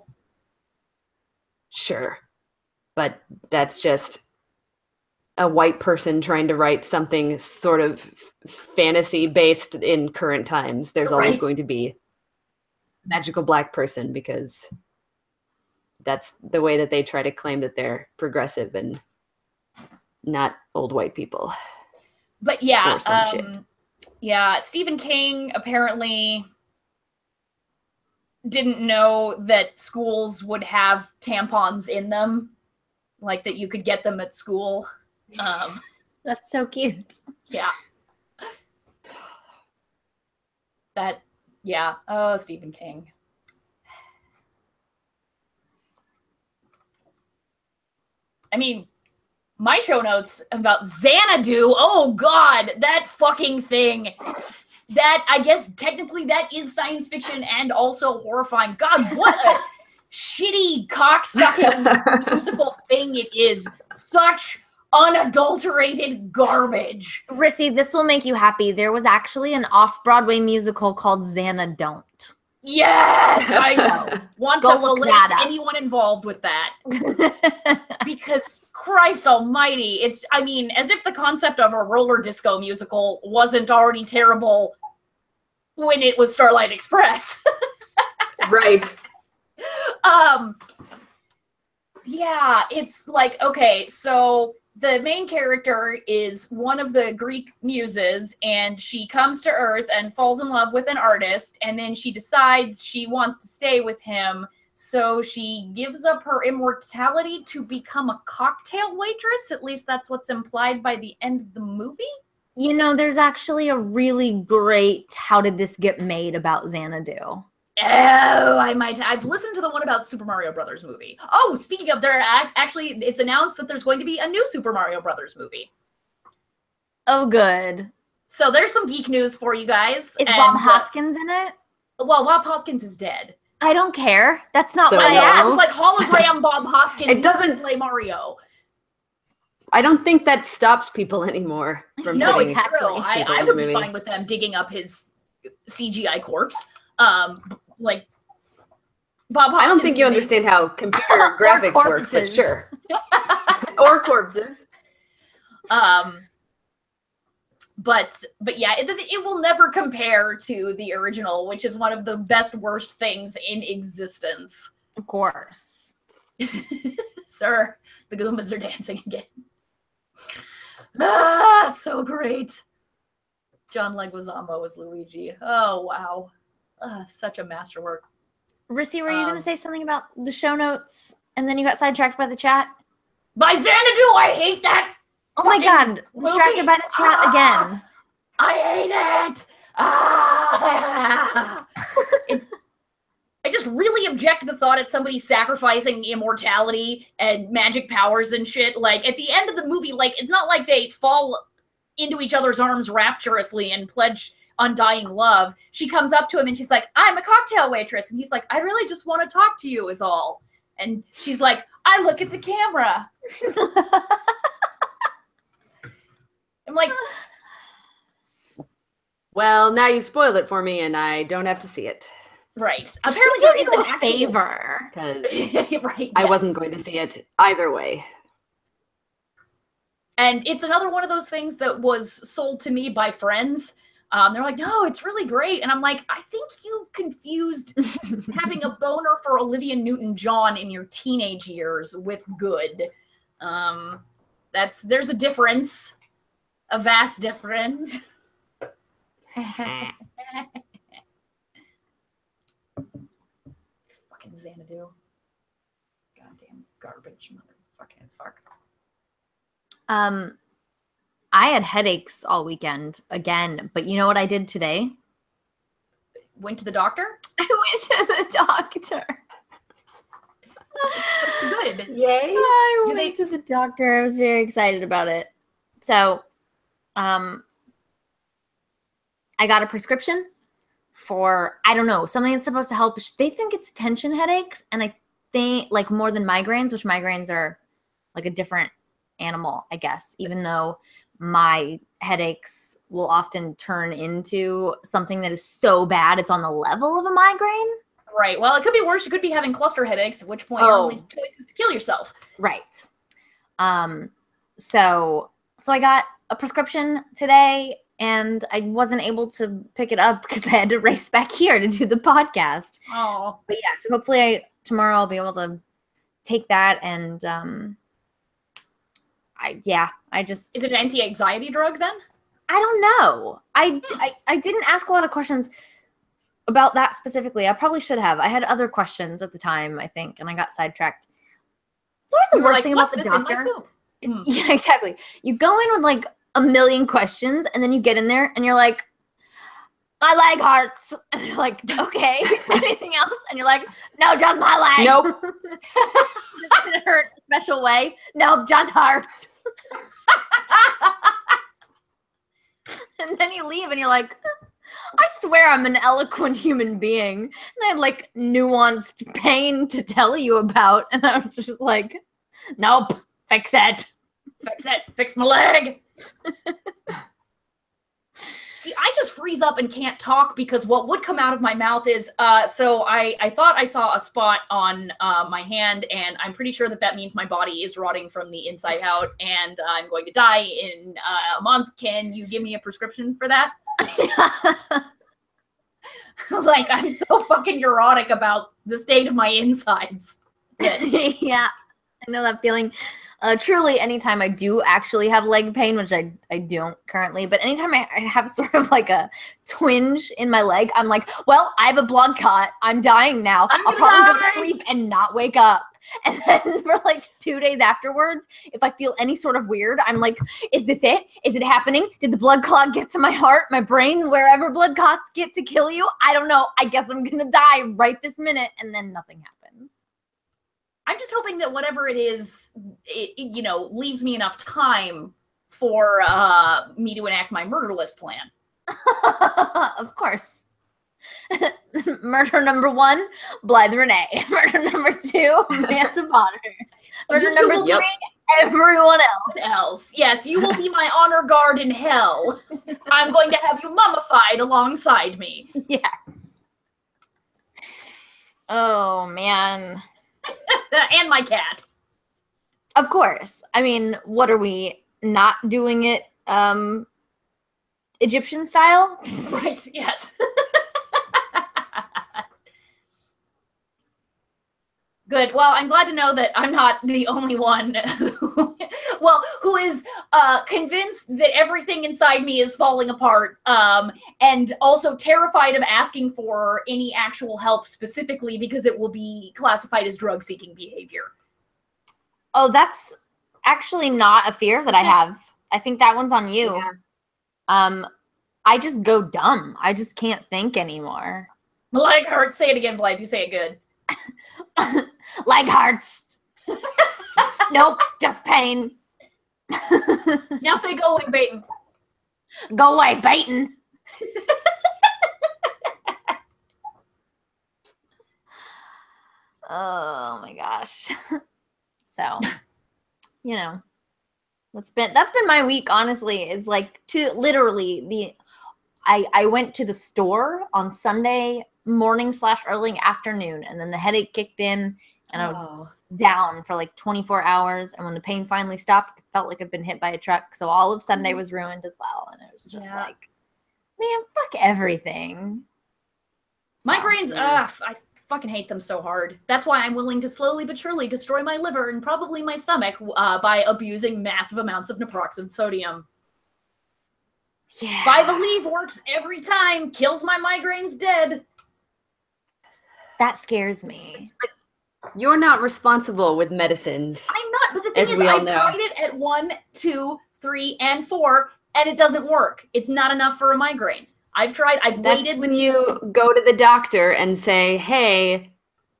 sure, but that's just a white person trying to write something sort of fantasy based in current times. There's always going to be a magical black person because that's the way that they try to claim that they're progressive and not old white people. But yeah, or some shit. Yeah, Stephen King apparently didn't know that schools would have tampons in them, like that you could get them at school. That's so cute. Yeah. Yeah. Oh, Stephen King. I mean, my show notes about Xanadu. Oh God, that fucking thing. That, I guess technically that is science fiction and also horrifying. God, what a shitty cocksucking musical thing it is. Such unadulterated garbage. Rissy, this will make you happy. There was actually an off-Broadway musical called Xanadu. Yes, I know. Want Go to look fillet that up. anyone involved with that. Because Christ almighty, it's, I mean, as if the concept of a roller disco musical wasn't already terrible when it was Starlight Express. Right. Yeah, it's like, okay, so the main character is one of the Greek muses, and she comes to Earth and falls in love with an artist, and then she decides she wants to stay with him, so she gives up her immortality to become a cocktail waitress. At least that's what's implied by the end of the movie. You know, there's actually a really great How Did This Get Made about Xanadu. Oh, I've listened to the one about Super Mario Brothers movie. Oh, speaking of, actually, it's announced that there's going to be a new Super Mario Brothers movie. Oh, good. So there's some geek news for you guys. Is Bob Hoskins in it? Well, Bob Hoskins is dead. I don't care. That's not So what I no. asked. It's like hologram Bob Hoskins. It doesn't play Mario. I don't think that stops people anymore from No, putting it's true. people I in would the be movie. fine with them digging up his CGI corpse. Like Bob Hoskins. I don't think you understand how computer graphics work, but sure. Or corpses. But yeah, it will never compare to the original, which is one of the best worst things in existence. Of course. Sir, the Goombas are dancing again. Ah, so great. John Leguizamo was Luigi. Oh, wow. Such a masterwork. Rissy, were you going to say something about the show notes and then you got sidetracked by the chat? By Xanadu, I hate that. Oh my God, distracted by the chat again. I hate it. I just really object to the thought of somebody sacrificing immortality and magic powers and shit. Like, at the end of the movie, like, it's not like they fall into each other's arms rapturously and pledge undying love. She comes up to him and she's like, I'm a cocktail waitress. And he's like, I really just want to talk to you is all. And she's like, I look at the camera. I'm like, Well, now you spoiled it for me and I don't have to see it. right. Apparently there is a favor. Because Right. I yes. wasn't going to see it either way. And it's another one of those things that was sold to me by friends. They're like, no, it's really great. And I'm like, I think you've confused having a boner for Olivia Newton-John in your teenage years with good. There's a difference. A vast difference. Fucking Xanadu. Goddamn garbage motherfucking fuck. I had headaches all weekend again, but you know what I did today? Went to the doctor? I went to the doctor. That's good. Yay. I went to the doctor. I was very excited about it. So, I got a prescription for, I don't know, something that's supposed to help. They think it's tension headaches, and I think like more than migraines, which migraines are like a different animal, I guess, even though my headaches will often turn into something that is so bad it's on the level of a migraine. Right. Well, it could be worse. You could be having cluster headaches, at which point your only choice is to kill yourself. Right. So I got a prescription today, and I wasn't able to pick it up because I had to race back here to do the podcast. Oh. But yeah, so hopefully tomorrow I'll be able to take that, and Is it an anti-anxiety drug then? I don't know. I didn't ask a lot of questions about that specifically. I probably should have. I had other questions at the time, I think, and I got sidetracked. It's always the worst thing about the doctor. Yeah, exactly. You go in with like a million questions, and then you get in there and you're like, my leg hurts. And they're like, okay, anything else? And you're like, no, just my leg. Nope. Does it hurt a special way? Nope, just hurts. And then you leave and you're like, I swear I'm an eloquent human being. And I had like nuanced pain to tell you about. And I was just like, nope, fix it. Fix it. Fix my leg. See, I just freeze up and can't talk because what would come out of my mouth is, so I thought I saw a spot on my hand, and I'm pretty sure that means my body is rotting from the inside out, and I'm going to die in a month. Can you give me a prescription for that? Like, I'm so fucking neurotic about the state of my insides. Yeah, I know that feeling. Truly, anytime I do actually have leg pain, which I don't currently, but anytime I have sort of like a twinge in my leg, I'm like, well, I have a blood clot. I'm dying now. I'll probably go to sleep and not wake up. And then for like 2 days afterwards, if I feel any sort of weird, I'm like, is this it? Is it happening? Did the blood clot get to my heart, my brain, wherever blood clots get to kill you? I don't know. I guess I'm going to die right this minute. And then nothing happens. I'm just hoping that whatever it is, you know, leaves me enough time for me to enact my murder list plan. Of course. Murder number 1, Blythe Renee. Murder number 2, Manta Potter. Murder number 3, everyone else. Yes, you will be my honor guard in hell. I'm going to have you mummified alongside me. Yes. Oh, man. And my cat. Of course. I mean, what are we not doing it Egyptian style? Right, yes. Good. Well, I'm glad to know that I'm not the only one who is convinced that everything inside me is falling apart, and also terrified of asking for any actual help specifically because it will be classified as drug-seeking behavior. Oh, that's actually not a fear that I have. I think that one's on you. Yeah. I just go dumb. I just can't think anymore. My leg hurts. Say it again, Blythe. You say it good. Leg hurts. Nope, just pain. Now say go away, Baton. Go away, Baton. Oh my gosh. So, you know, that's been my week, honestly. It's like literally I went to the store on Sunday morning / early afternoon, and then the headache kicked in and I was down for like 24 hours, and when the pain finally stopped, it felt like I'd been hit by a truck. So all of Sunday was ruined as well, and it was just like, man, fuck everything. Migraines, I fucking hate them so hard. That's why I'm willing to slowly but surely destroy my liver and probably my stomach by abusing massive amounts of naproxen sodium. Yeah. 5 Aleve works every time, kills my migraines dead. That scares me. You're not responsible with medicines. I'm not, but the thing is, I've tried it at 1, 2, 3, and 4, and it doesn't work. It's not enough for a migraine. I've waited. That's when you go to the doctor and say, hey,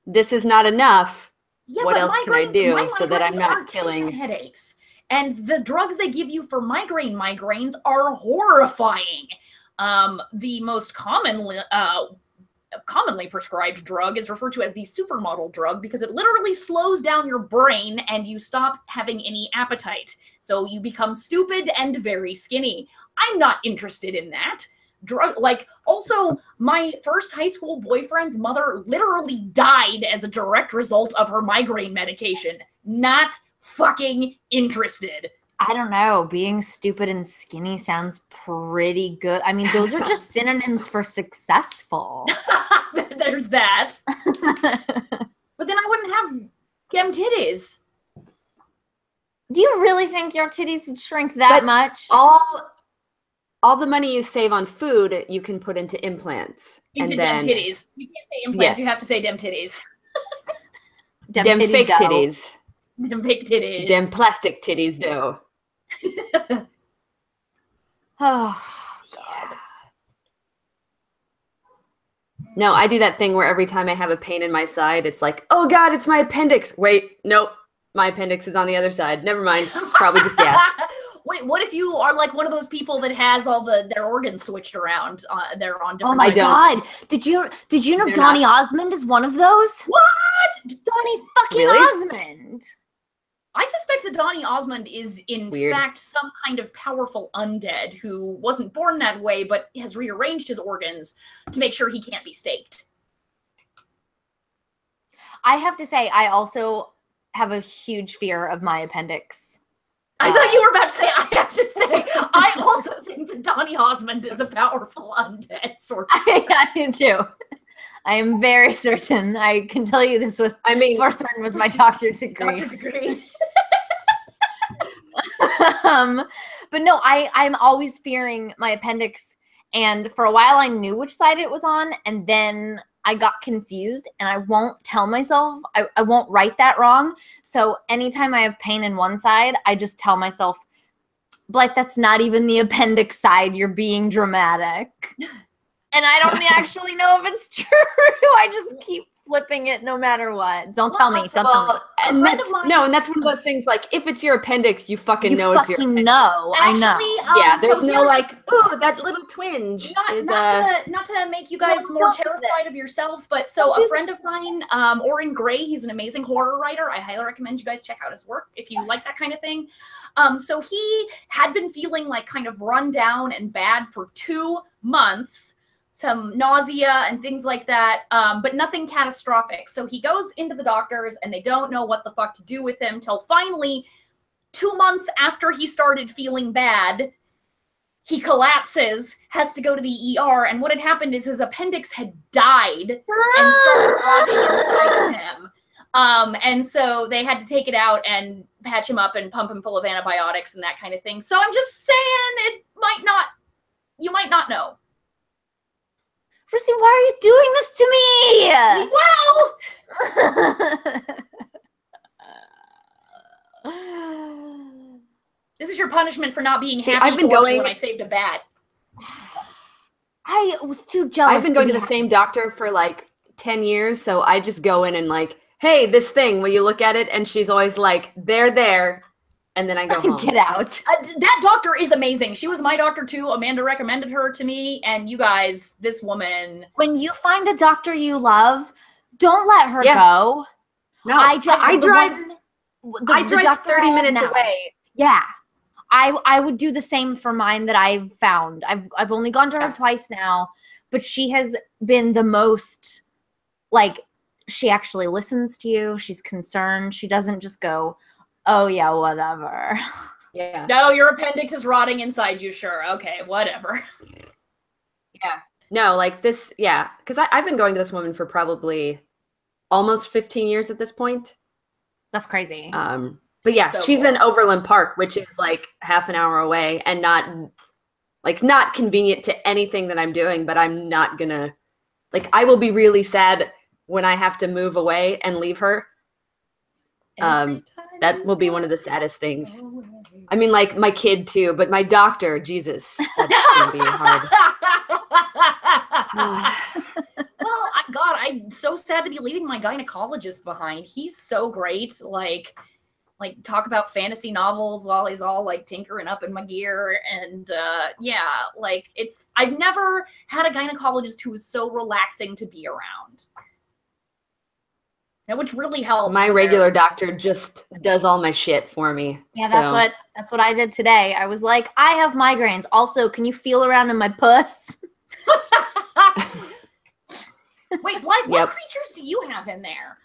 this is not enough. Yeah, what else can I do so that I'm not killing killing headaches? And the drugs they give you for migraines are horrifying. The most commonly prescribed drug is referred to as the supermodel drug because it literally slows down your brain and you stop having any appetite. So you become stupid and very skinny. I'm not interested in that. Also, my first high school boyfriend's mother literally died as a direct result of her migraine medication. Not fucking interested. I don't know. Being stupid and skinny sounds pretty good. I mean, those are just synonyms for successful. There's that. But then I wouldn't have them titties. Do you really think your titties would shrink that much? All the money you save on food, you can put into implants. Into dem titties. You can't say implants, yes. You have to say dem titties. Dem fake titties. Dem fake titties. Dem plastic titties, though. Oh, God. No, I do that thing where every time I have a pain in my side, it's like, oh God, it's my appendix. Wait, nope. My appendix is on the other side. Never mind. Probably just gas. Wait, what if you are like one of those people that has all their organs switched around? They're on different. Oh my I don't. God! Did you know They're Donny Osmond is one of those? What? Donny fucking Really? Osmond. I suspect that Donny Osmond is in Weird. fact some kind of powerful undead who wasn't born that way, but has rearranged his organs to make sure he can't be staked. I have to say, I also have a huge fear of my appendix. I thought you were about to say, I have to say, I also think that Donny Osmond is a powerful undead sort of. I do too. I am very certain. I can tell you this for certain with my doctorate degree. Doctorate degree. But no, I'm always fearing my appendix. And for a while, I knew which side it was on. And then I got confused, and I won't tell myself. I won't write that wrong. So anytime I have pain in one side, I just tell myself, Blythe, that's not even the appendix side. You're being dramatic. And I don't actually know if it's true. I just keep flipping it no matter what. Don't tell me. Don't tell me. And that's one of those things, like, if it's your appendix, you fucking know it's your appendix. You know. Actually, I know. Yeah, there's no like, ooh, that little twinge. Not to make you guys more terrified of yourselves, but so a friend of mine, Oren Gray, he's an amazing horror writer. I highly recommend you guys check out his work if you like that kind of thing. So he had been feeling like kind of run down and bad for 2 months. Some nausea and things like that, but nothing catastrophic. So he goes into the doctors and they don't know what the fuck to do with him till finally 2 months after he started feeling bad, he collapses, has to go to the ER. And what had happened is his appendix had died and started rotting inside of him. And so they had to take it out and patch him up and pump him full of antibiotics and that kind of thing. So I'm just saying you might not know. Rissy, why are you doing this to me? Well, this is your punishment for not being happy when I saved a bat. I was too jealous. I've been going to the same doctor for like 10 years, so I just go in and like, hey, this thing, will you look at it? And she's always like, there. And then I go home. Get out. That doctor is amazing. She was my doctor too. Amanda recommended her to me. And you guys, this woman. When you find a doctor you love, don't let her go. No, I drive 30 minutes away. Yeah. I would do the same for mine that I've found. I've only gone to her twice now, but she has been the most, like, she actually listens to you. She's concerned. She doesn't just go, oh, yeah, whatever. Yeah. No, your appendix is rotting inside you. Sure. Okay, whatever. Yeah. No, like this, yeah. Because I've been going to this woman for probably almost 15 years at this point. That's crazy. But yeah, so she's in Overland Park, which is like half an hour away and not convenient to anything that I'm doing, but I'm not gonna, like, I will be really sad when I have to move away and leave her. That will be one of the saddest things. I mean, like, my kid too, but my doctor, Jesus, that's gonna be hard. Well, God, I'm so sad to be leaving my gynecologist behind. He's so great. Like talk about fantasy novels while he's all like tinkering up in my gear. And yeah, like I've never had a gynecologist who was so relaxing to be around. Which really helps. My regular doctor just does all my shit for me. Yeah, that's what I did today. I was like, I have migraines. Also, can you feel around in my puss? Wait, Blythe, what creatures do you have in there?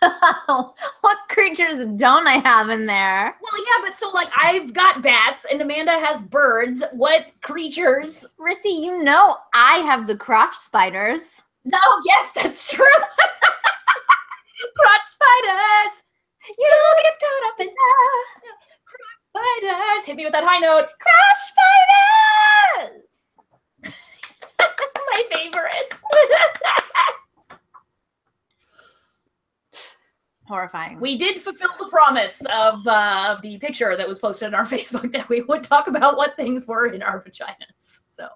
What creatures don't I have in there? Well, yeah, but so like I've got bats and Amanda has birds. What creatures? Rissy, you know I have the crotch spiders. No, yes, that's true. Crotch spiders. You don't get caught up in that. Crotch spiders. Hit me with that high note. Crotch spiders. My favorite. Horrifying. We did fulfill the promise of the picture that was posted on our Facebook that we would talk about what things were in our vaginas. So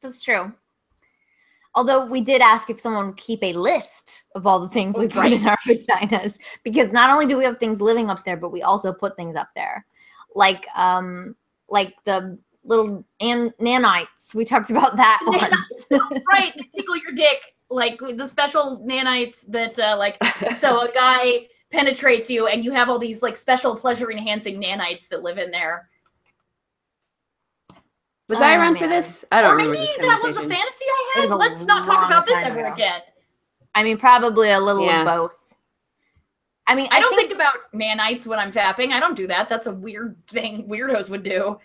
that's true. Although we did ask if someone would keep a list of all the things we put in our vaginas, because not only do we have things living up there, but we also put things up there, like the little nanites. We talked about that once. Right, they tickle your dick, like the special nanites that so a guy penetrates you and you have all these like special pleasure enhancing nanites that live in there. Was I around for this? I don't or remember maybe this that was a fantasy I had. Let's not talk about this ever again. I mean, probably a little of both. I mean, I don't think about nanites when I'm fapping. I don't do that. That's a weird thing weirdos would do.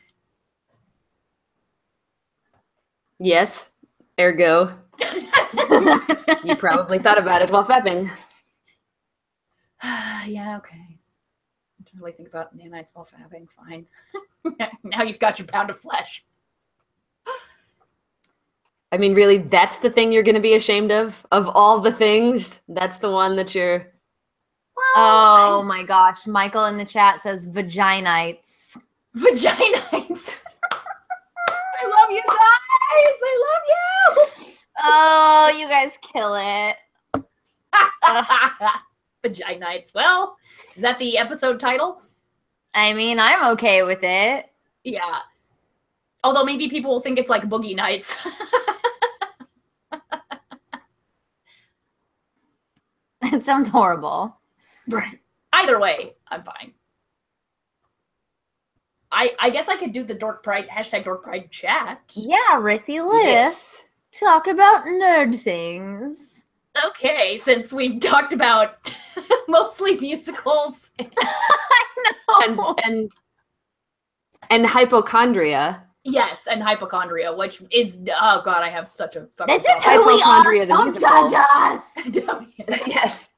Yes, ergo. You probably thought about it while fapping. Yeah, okay. I didn't really think about nanites while fapping. Fine. Now you've got your pound of flesh. I mean, really, that's the thing you're going to be ashamed of? Of all the things, that's the one that you're... Well, my gosh. Michael in the chat says vaginites. Vaginites. I love you guys. I love you. Oh, you guys kill it. Vaginites. Well, is that the episode title? I mean, I'm okay with it. Yeah. Although maybe people will think it's like Boogie Nights. It sounds horrible. Right. Either way, I'm fine. I guess I could do the Dork Pride #DorkPride chat. Yeah, Rissy, let us talk about nerd things. Okay, since we've talked about mostly musicals. I know. And hypochondria. Yes, and hypochondria, which is, oh god, I have such a fucking This is who we are. Don't judge us. Yes.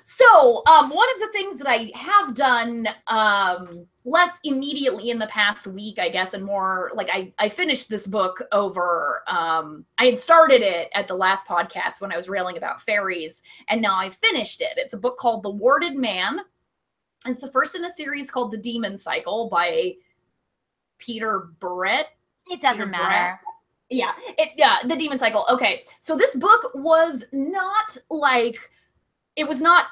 So, one of the things that I have done less immediately in the past week, I guess, and more like I finished this book over, I had started it at the last podcast when I was railing about fairies, and now I finished it. It's a book called The Warded Man. It's the first in a series called The Demon Cycle by Peter Brett. It doesn't matter. Yeah, The Demon Cycle. Okay, so this book was not like, it was not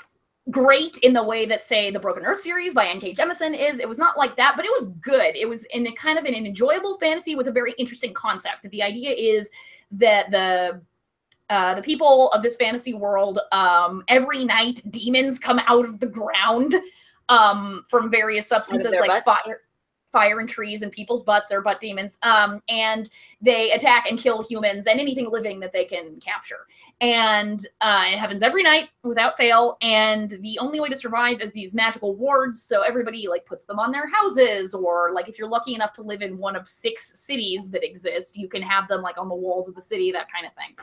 great in the way that, say, the Broken Earth series by N.K. Jemisin is. It was not like that, but it was good. It was in a kind of an enjoyable fantasy with a very interesting concept. The idea is that the people of this fantasy world, every night demons come out of the ground from various substances like fire and trees and people's butts. They're butt demons. And they attack and kill humans and anything living that they can capture. And it happens every night without fail. And the only way to survive is these magical wards. So everybody like puts them on their houses, or like if you're lucky enough to live in one of 6 cities that exist, you can have them like on the walls of the city, that kind of thing.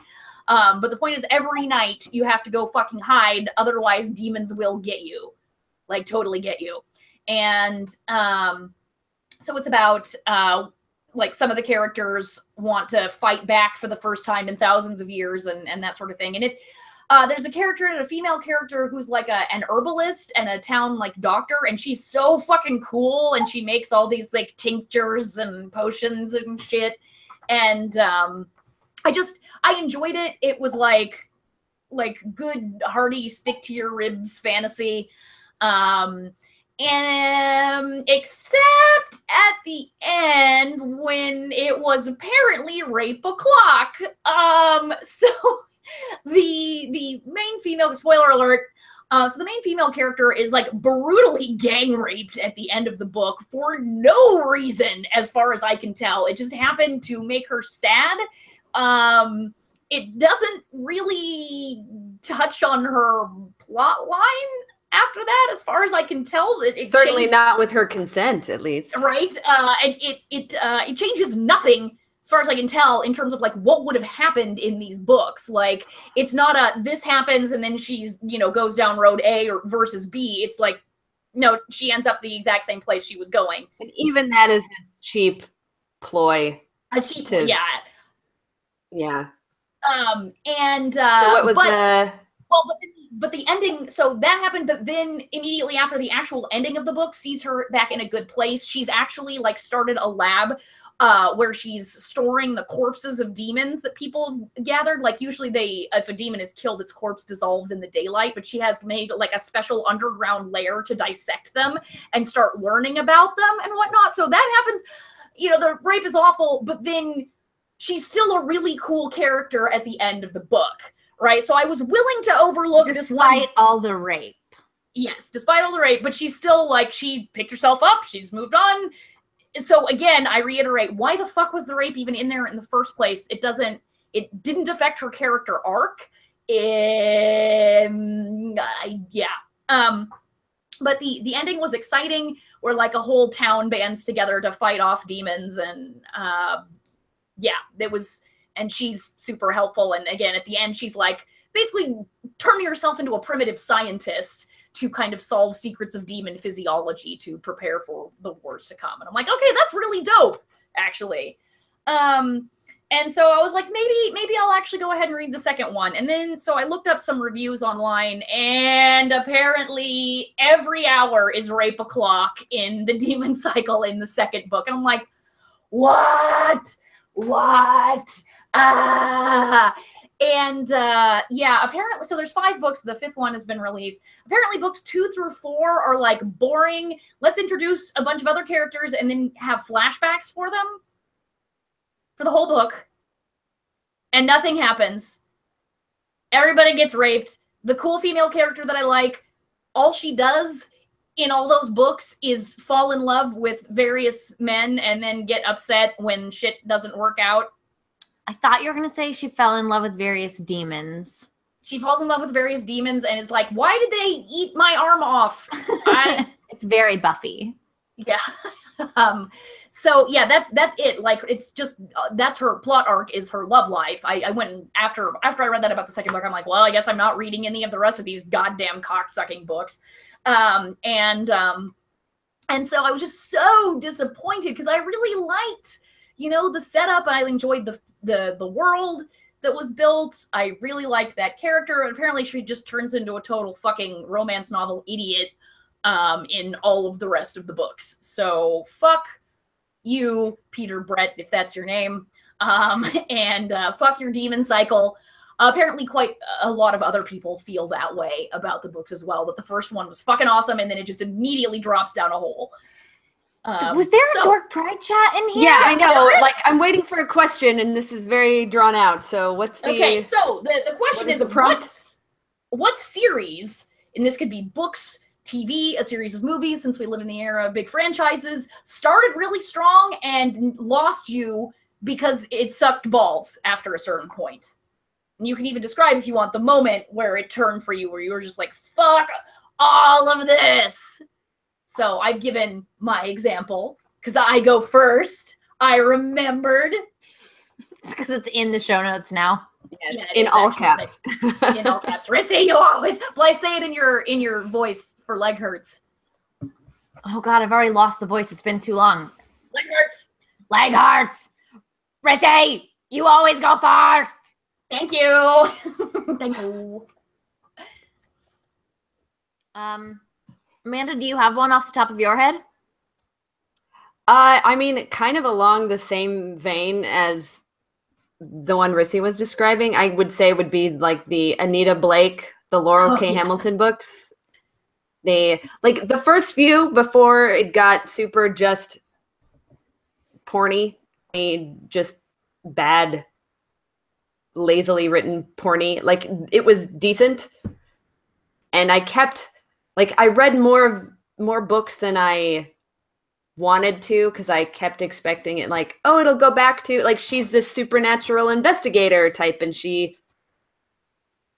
But the point is, every night you have to go fucking hide. Otherwise demons will get you, like totally get you. And so it's about like some of the characters want to fight back for the first time in thousands of years and that sort of thing. And it there's a character, a female character who's like an herbalist and a town like doctor, and she's so fucking cool, and she makes all these like tinctures and potions and shit. And I enjoyed it. It was like good hearty stick to your ribs fantasy. Except at the end when it was apparently rape o'clock. So the main female, spoiler alert, so the main female character is like brutally gang raped at the end of the book for no reason, as far as I can tell. It just happened to make her sad. It doesn't really touch on her plot line after that, as far as I can tell. It certainly changed, not with her consent, at least. right? And it changes nothing, as far as I can tell, in terms of like what would have happened in these books. Like, it's not a this happens and then she's, you know, goes down road A or versus B. It's like, no, she ends up the exact same place she was going. And even that is a cheap ploy. A cheap, Yeah. And so what was the? Well, but the ending, so that happened, but then immediately after, the actual ending of the book sees her back in a good place. She's actually like started a lab where she's storing the corpses of demons that people have gathered. Like usually if a demon is killed, its corpse dissolves in the daylight, but she has made like a special underground layer to dissect them and start learning about them and whatnot. So that happens, you know, the rape is awful, but then she's still a really cool character at the end of the book, right? So I was willing to overlook despite all the rape. Yes, despite all the rape, but she's still like, she picked herself up, she's moved on. So again, I reiterate, why the fuck was the rape even in there in the first place? It didn't affect her character arc. Yeah. But the ending was exciting, where like a whole town bands together to fight off demons, and yeah, it was, and she's super helpful. And again, at the end, she's like basically turning herself into a primitive scientist to kind of solve secrets of demon physiology to prepare for the wars to come. And I'm like, okay, that's really dope, actually. And so I was like, maybe I'll actually go ahead and read the second one. And then, so I looked up some reviews online, and apparently every hour is rape o'clock in the demon cycle in the second book. And I'm like, what? And yeah, apparently, so there's 5 books. The 5th one has been released. Apparently books 2 through 4 are like boring. Let's introduce a bunch of other characters and then have flashbacks for them for the whole book. And nothing happens. Everybody gets raped. The cool female character that I like, all she does in all those books is fall in love with various men and then get upset when shit doesn't work out. I thought you were going to say she fell in love with various demons. She falls in love with various demons and is like, why did they eat my arm off? It's very Buffy. Yeah. So yeah, that's it. Like, it's just, that's her plot arc, is her love life. I went after I read that about the second book, I'm like, well, I guess I'm not reading any of the rest of these goddamn cocksucking books. And so I was just so disappointed, because I really liked, you know, the setup, and I enjoyed the world that was built. I really liked that character. And apparently she just turns into a total fucking romance novel idiot in all of the rest of the books. So fuck you, Peter Brett, if that's your name. And fuck your demon cycle. Apparently quite a lot of other people feel that way about the books as well, that the first one was fucking awesome and then it just immediately drops down a hole. Was there a Dork Pride chat in here? Yeah, I know. Like, I'm waiting for a question, and this is very drawn out. So what's the... Okay, so the question is the prompt? What series, and this could be books, TV, a series of movies, since we live in the era of big franchises, started really strong and lost you because it sucked balls after a certain point? And you can even describe, if you want, the moment where it turned for you, where you were just like, fuck all of this. So I've given my example, because I go first. I remembered. It's because it's in the show notes now. Yes, yeah, in all caps. In all caps. Rissy, you always... Blythe, say it in your voice for leg hurts. Oh God, I've already lost the voice. It's been too long. Leg hurts. Leg hurts. Rissy, you always go first. Thank you. Thank you. Amanda, do you have one off the top of your head? I mean, kind of along the same vein as the one Rissy was describing, I would say would be like the Anita Blake, the Laurel K. Hamilton books. They, like, the first few before it got super just porny, just bad, lazily written porny. Like, it was decent. And I kept... Like, I read more books than I wanted to, because I kept expecting it, like, oh, it'll go back to, like, she's this supernatural investigator type, and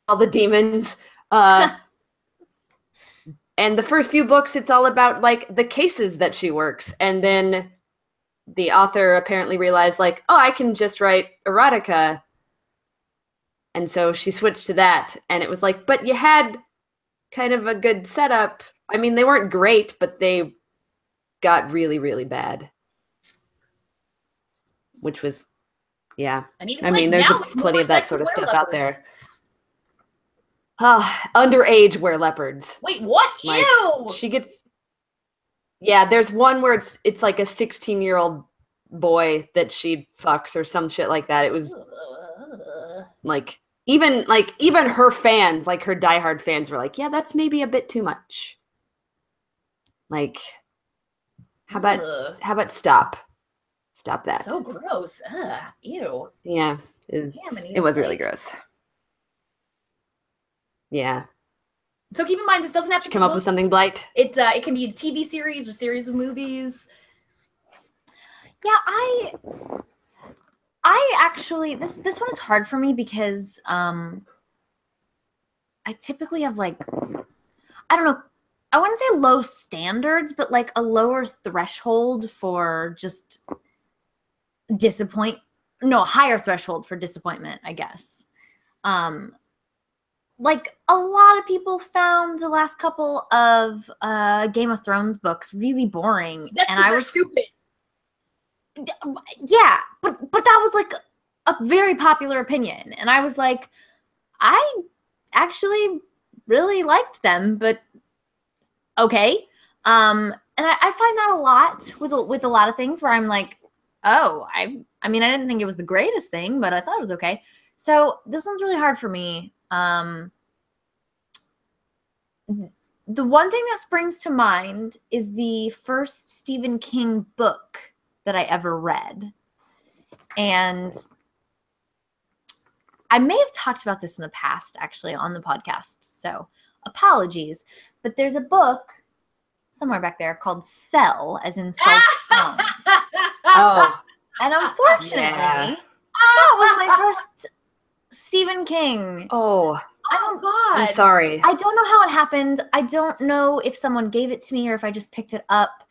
all the demons. And the first few books, it's all about, like, the cases that she works. And then the author apparently realized, like, oh, I can just write erotica. And so she switched to that. And it was like, but you had... kind of a good setup. I mean, they weren't great, but they got really, really bad. Which was, yeah. I mean, there's plenty of that sort of stuff out there. Underage wear leopards. Wait, what? Like, ew! She gets... Yeah, there's one where it's like a 16-year-old boy that she fucks or some shit like that. It was like even her fans, like her diehard fans, were like, yeah, that's maybe a bit too much. Like, how about stop that? So gross. Ew. Yeah, it was really gross. Yeah. So keep in mind, this doesn't have to come up with something, Blythe. It can be a TV series or series of movies. Yeah, I actually this one is hard for me because I typically have like, I don't know, I wouldn't say low standards, but like a lower threshold for just a higher threshold for disappointment, I guess. Like a lot of people found the last couple of Game of Thrones books really boring. That's and I was stupid. Yeah, but that was like a very popular opinion, and I was like, I actually really liked them, but okay. And I find that a lot with a lot of things where I'm like, oh, I mean, I didn't think it was the greatest thing, but I thought it was okay. So this one's really hard for me. The one thing that springs to mind is the first Stephen King book that I ever read. And I may have talked about this in the past, actually, on the podcast, so apologies. But there's a book somewhere back there called Cell, as in cell phone. Oh. And unfortunately, that was my first Stephen King. Oh God. I'm sorry. I don't know how it happened. I don't know if someone gave it to me or if I just picked it up.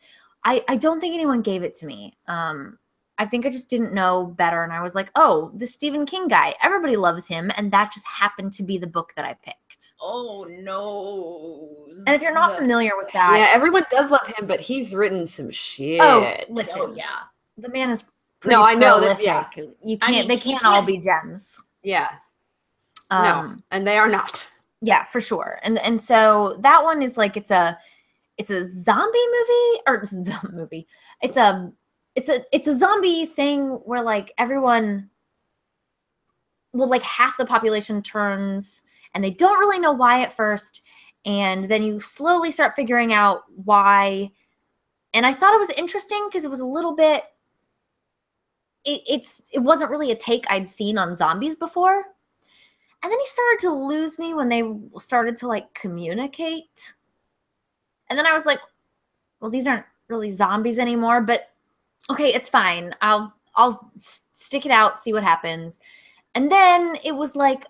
I don't think anyone gave it to me. I think I just didn't know better. And I was like, oh, the Stephen King guy. Everybody loves him. And that just happened to be the book that I picked. Oh, no. And if you're not familiar with that. Yeah, everyone does love him, but he's written some shit. Oh, listen. Oh, yeah. The man is pretty I know prolific. that. Yeah. You can't, they can't all be gems. Yeah. No, and they are not. Yeah, for sure. And so that one is like, it's a zombie movie or movie. It's a zombie thing where like everyone, well, like half the population turns and they don't really know why at first. And then you slowly start figuring out why. And I thought it was interesting because it was a little bit, it wasn't really a take I'd seen on zombies before. And then he started to lose me when they started to like communicate. And then I was like, well, these aren't really zombies anymore, but okay, it's fine. I'll stick it out, see what happens. And then it was like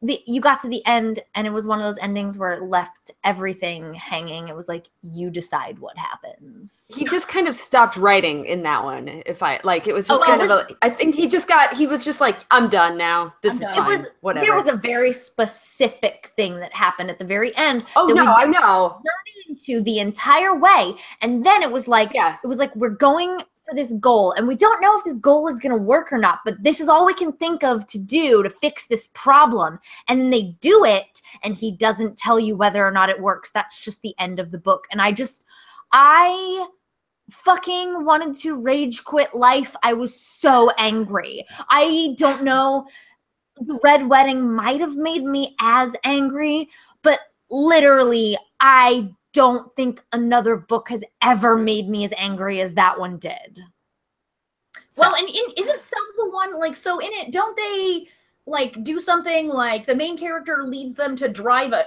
you got to the end and it was one of those endings where it left everything hanging. It was like, you decide what happens. He just kind of stopped writing in that one. It was just I think he was just like, I'm done now. This is fine. Whatever. There was a very specific thing that happened at the very end. Oh, no, I know. Turning into the entire way. And then it was like, we're going for this goal and we don't know if this goal is going to work or not, but this is all we can think of to do to fix this problem. And then they do it and he doesn't tell you whether or not it works. That's just the end of the book. And I fucking wanted to rage quit life. I was so angry. I don't know. The Red Wedding might have made me as angry, but literally I don't think another book has ever made me as angry as that one did. So. Well, and isn't Cell the one, like, so in it, don't they, like, do something like the main character leads them to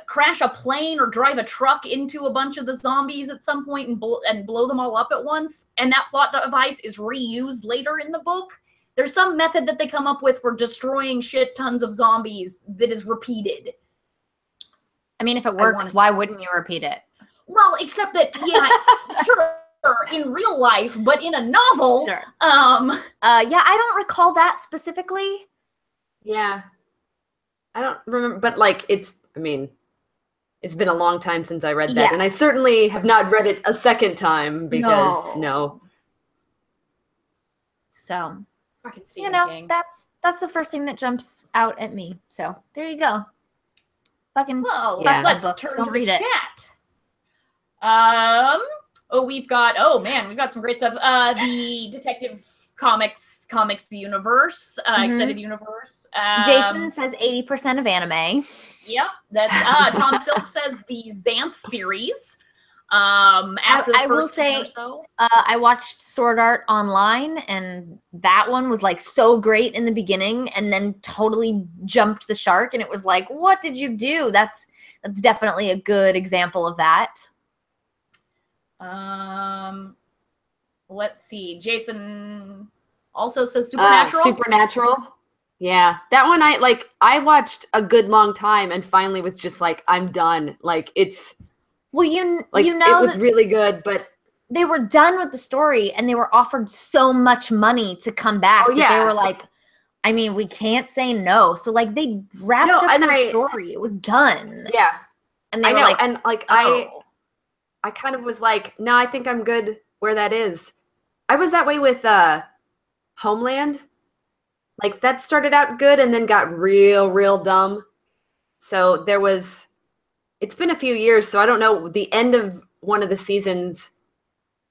crash a plane or drive a truck into a bunch of the zombies at some point and blow them all up at once? And that plot device is reused later in the book? There's some method that they come up with for destroying shit tons of zombies that is repeated. I mean, if it works, why wouldn't you repeat it? Well, except that, yeah, sure, in real life, but in a novel. Sure. Yeah, I don't recall that specifically. Yeah. I don't remember, but like, it's been a long time since I read that, and I certainly have not read it a second time because, no. So, fucking Stephen King. that's the first thing that jumps out at me. So, there you go. Fucking let's turn to the chat. we've got some great stuff. The Detective Comics universe, extended universe. Jason says 80% of anime. Yep, that's Tom Silk says the Xanth series. After the first 10 or so. I watched Sword Art Online, and that one was like so great in the beginning, and then totally jumped the shark, and it was like, what did you do? That's definitely a good example of that. Let's see. Jason also says Supernatural. Supernatural. Yeah, that one I watched a good long time and finally was just like, I'm done. Like it's. Well, it was really good, but they were done with the story and they were offered so much money to come back. Oh, yeah. They were like, I mean, we can't say no. So like they wrapped up the story. It was done. Yeah. And they were like, and like I kind of was like, no, I think I'm good where that is. I was that way with Homeland. Like that started out good and then got real dumb. So it's been a few years, so I don't know the end of one of the seasons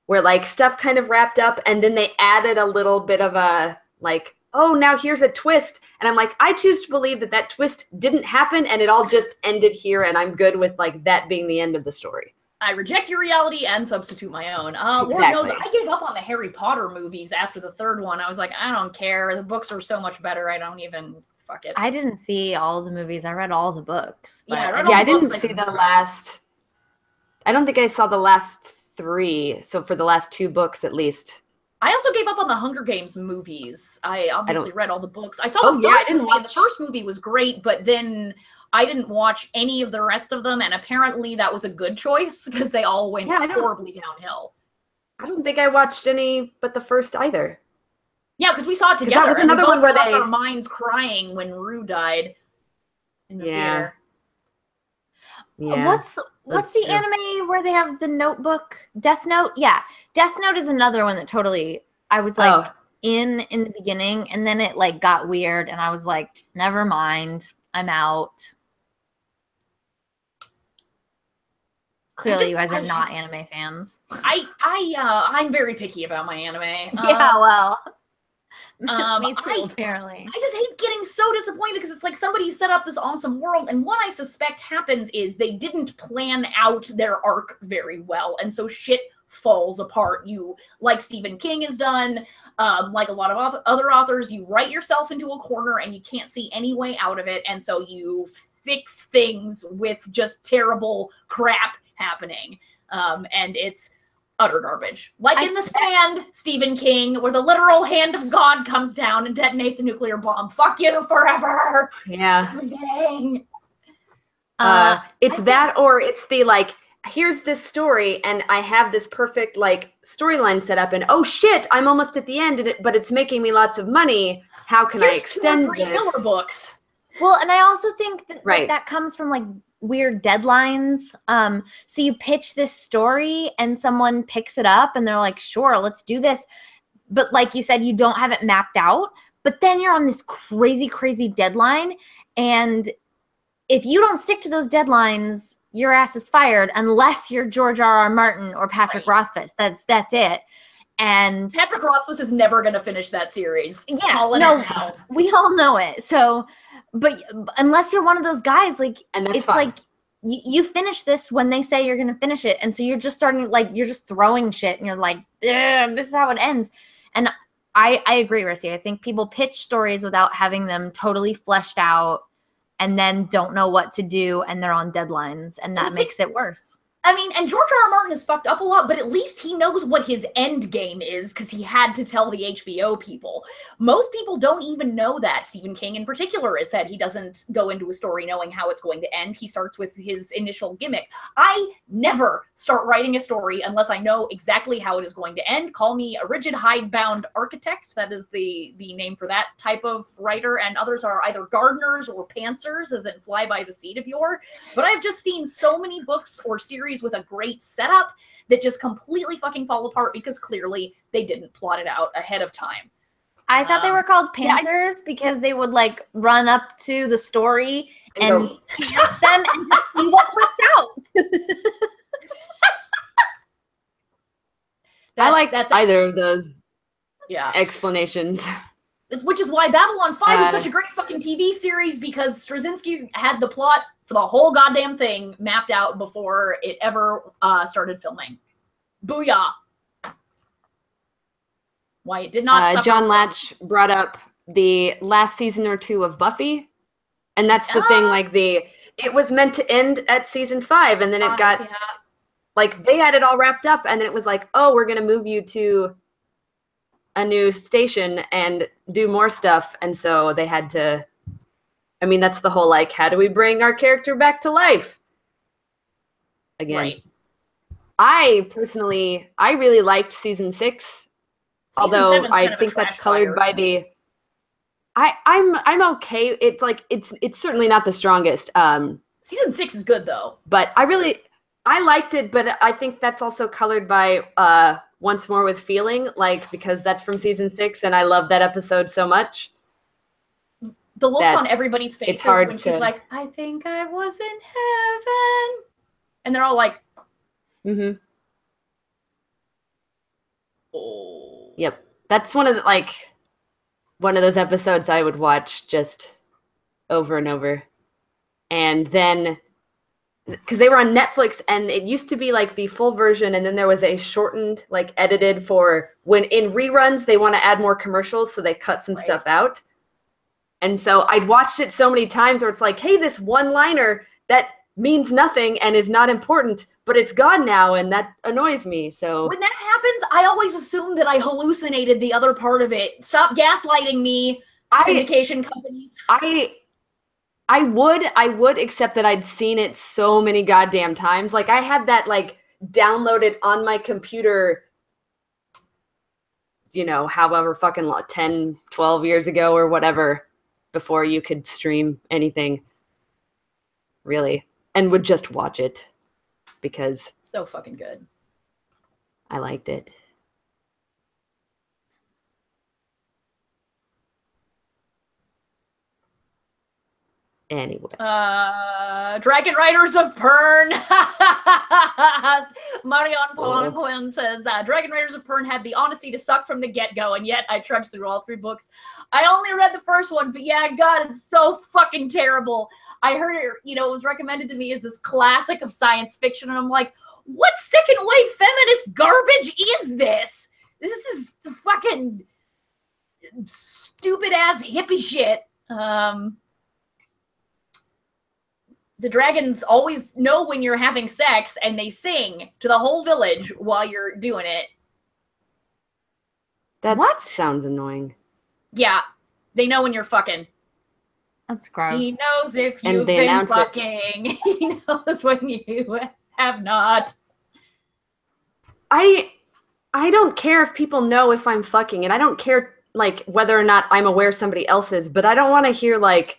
where like stuff kind of wrapped up and then they added a little bit of a like, oh, now here's a twist. And I'm like, I choose to believe that twist didn't happen and it all just ended here and I'm good with like that being the end of the story. I reject your reality and substitute my own. Exactly. Lord knows I gave up on the Harry Potter movies after the third one. I was like, I don't care. The books are so much better. I don't even fuck it. I didn't see all the movies. I read all the books. Yeah, I didn't see the last. I don't think I saw the last 3. So for the last 2 books, at least. I also gave up on the Hunger Games movies. I obviously read all the books. I saw the first movie. The first movie was great, but then I didn't watch any of the rest of them, and apparently that was a good choice because they all went horribly downhill. I don't think I watched any but the first either. Yeah, because we saw it together. That was another one where lost our minds crying when Rue died in the theater. Yeah. What's the anime where they have the notebook? Death Note? Yeah. Death Note is another one that totally I was like in the beginning, and then it like got weird and I was like, never mind. I'm out. Clearly you guys are not anime fans. I'm very picky about my anime. Yeah, well. Me too, apparently. I just hate getting so disappointed because it's like somebody set up this awesome world, and what I suspect happens is they didn't plan out their arc very well, and so shit falls apart. You, like Stephen King has done, like a lot of other authors, you write yourself into a corner and you can't see any way out of it, and so you fix things with just terrible crap happening. And it's utter garbage. Like in The Stand, Stephen King, where the literal hand of God comes down and detonates a nuclear bomb. Fuck you forever. Yeah. It's that, or it's the like, here's this story and I have this perfect like storyline set up and oh shit, I'm almost at the end, but it's making me lots of money. How can I extend 2 or 3 this? filler books. Well, and I also think that that comes from like weird deadlines. So you pitch this story and someone picks it up and they're like, sure, let's do this. But like you said, you don't have it mapped out, but then you're on this crazy deadline. And if you don't stick to those deadlines, your ass is fired unless you're George R.R. Martin or Patrick Rothfuss. That's it. And Patrick Rothfuss is never going to finish that series. Yeah, no, we all know it. So, but unless you're one of those guys, like, and that's it's fine. like you finish this when they say you're going to finish it. And so you're just starting, like, you're just throwing shit and you're like, this is how it ends. And I agree, Rissy. I think people pitch stories without having them totally fleshed out and then don't know what to do and they're on deadlines and that makes it worse. I mean, and George R.R. Martin has fucked up a lot, but at least he knows what his end game is because he had to tell the HBO people. Most people don't even know that. Stephen King in particular has said he doesn't go into a story knowing how it's going to end. He starts with his initial gimmick. I never start writing a story unless I know exactly how it is going to end. Call me a rigid hidebound architect. That is the name for that type of writer, and others are either gardeners or pantsers, as in fly by the seat of yore. But I've just seen so many books or series with a great setup that just completely fucking fall apart because clearly they didn't plot it out ahead of time. I thought they were called pantsers because they would like run up to the story and pants them and just see what works out. I like either of those explanations. Which is why Babylon 5 is such a great fucking TV series, because Straczynski had the plot for the whole goddamn thing mapped out before it ever started filming. Booyah. Why it did not suffer John Latch brought up the last season or 2 of Buffy, and that's the thing, like, it was meant to end at season 5, and then it got, like, they had it all wrapped up, and then it was like, oh, we're gonna move you to a new station and do more stuff, and so they had to, I mean, that's the whole, like, how do we bring our character back to life again? Right. I personally, I really liked season 6, although I think that's colored by the, I'm okay. It's like, it's certainly not the strongest. Season 6 is good though. But I liked it, but I think that's also colored by Once More with Feeling, like, because that's from season 6, and I love that episode so much. The looks on everybody's faces when she's like, I think I was in heaven. And they're all like, mm-hmm. Oh. Yep. That's one of those episodes I would watch just over and over. And then, because they were on Netflix, and it used to be like the full version, and then there was a shortened, like, edited for when in reruns they want to add more commercials, so they cut some stuff out. And so I'd watched it so many times where it's like, hey, this one-liner that means nothing and is not important, but it's gone now, and that annoys me. So when that happens, I always assume that I hallucinated the other part of it. Stop gaslighting me, syndication companies. I would, except that I'd seen it so many goddamn times. Like, I had that, like, downloaded on my computer, you know, however fucking long, 10, 12 years ago or whatever, before you could stream anything, really, and would just watch it because so fucking good. I liked it. Anyway. Dragon Riders of Pern. Marion Polanquin says, Dragon Riders of Pern had the honesty to suck from the get-go, and yet I trudged through all 3 books. I only read the first one, but yeah, God, it's so fucking terrible. I heard it, you know, it was recommended to me as this classic of science fiction, and I'm like, what second-wave feminist garbage is this? This is the fucking stupid-ass hippie shit. The dragons always know when you're having sex, and they sing to the whole village while you're doing it. That sounds annoying. Yeah, they know when you're fucking. That's gross. He knows if you've been fucking. He knows when you have not. I don't care if people know if I'm fucking, and I don't care, like, whether or not I'm aware somebody else is, but I don't want to hear, like,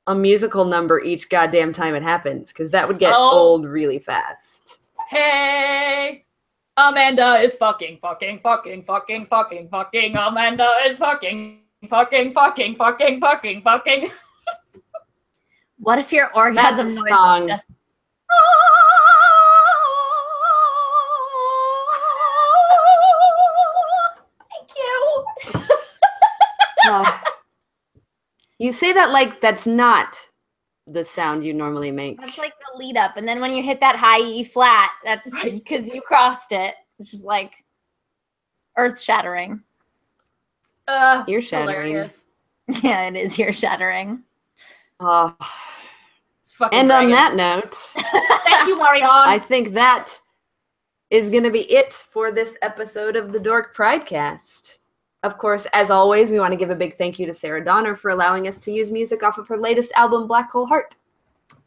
a musical number each goddamn time it happens, because that would get old really fast. Hey, Amanda is fucking. Amanda is fucking. What if your orgasm noise song? Just... Thank you. You say that like that's not the sound you normally make. That's like the lead up. And then when you hit that high E flat, that's because you crossed it. It's just like earth shattering. Ear shattering. Hilarious. Yeah, it is ear shattering. And dragons. On that note, thank you, Marion. I think that is going to be it for this episode of the Dork Pridecast. Of course, as always, we want to give a big thank you to Sarah Donner for allowing us to use music off of her latest album, Black Hole Heart.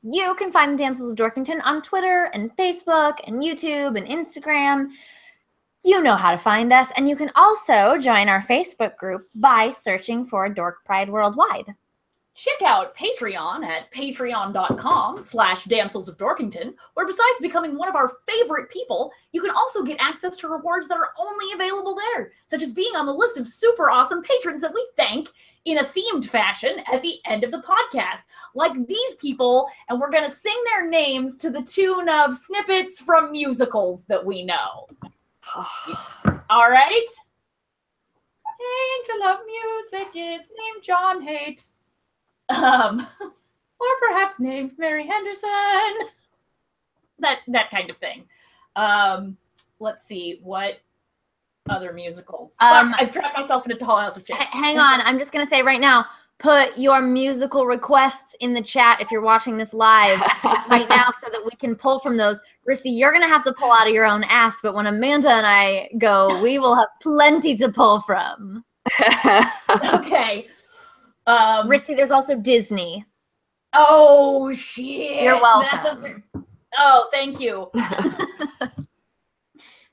You can find the Damsels of Dorkington on Twitter and Facebook and YouTube and Instagram. You know how to find us. And you can also join our Facebook group by searching for Dork Pride Worldwide. Check out Patreon at patreon.com/Damsels of Dorkington, where besides becoming one of our favorite people, you can also get access to rewards that are only available there, such as being on the list of super awesome patrons that we thank in a themed fashion at the end of the podcast, like these people, and we're going to sing their names to the tune of snippets from musicals that we know. All right. Angel of music is named John Haight. Or perhaps named Mary Henderson. That kind of thing. Let's see, what other musicals? I've trapped myself in a tall house of shit. Hang on, I'm just gonna say right now, put your musical requests in the chat if you're watching this live right now so that we can pull from those. Rissy, you're gonna have to pull out of your own ass, but when Amanda and I go, we will have plenty to pull from. Okay. Rissy, there's also Disney. Oh shit! You're welcome. Oh, thank you.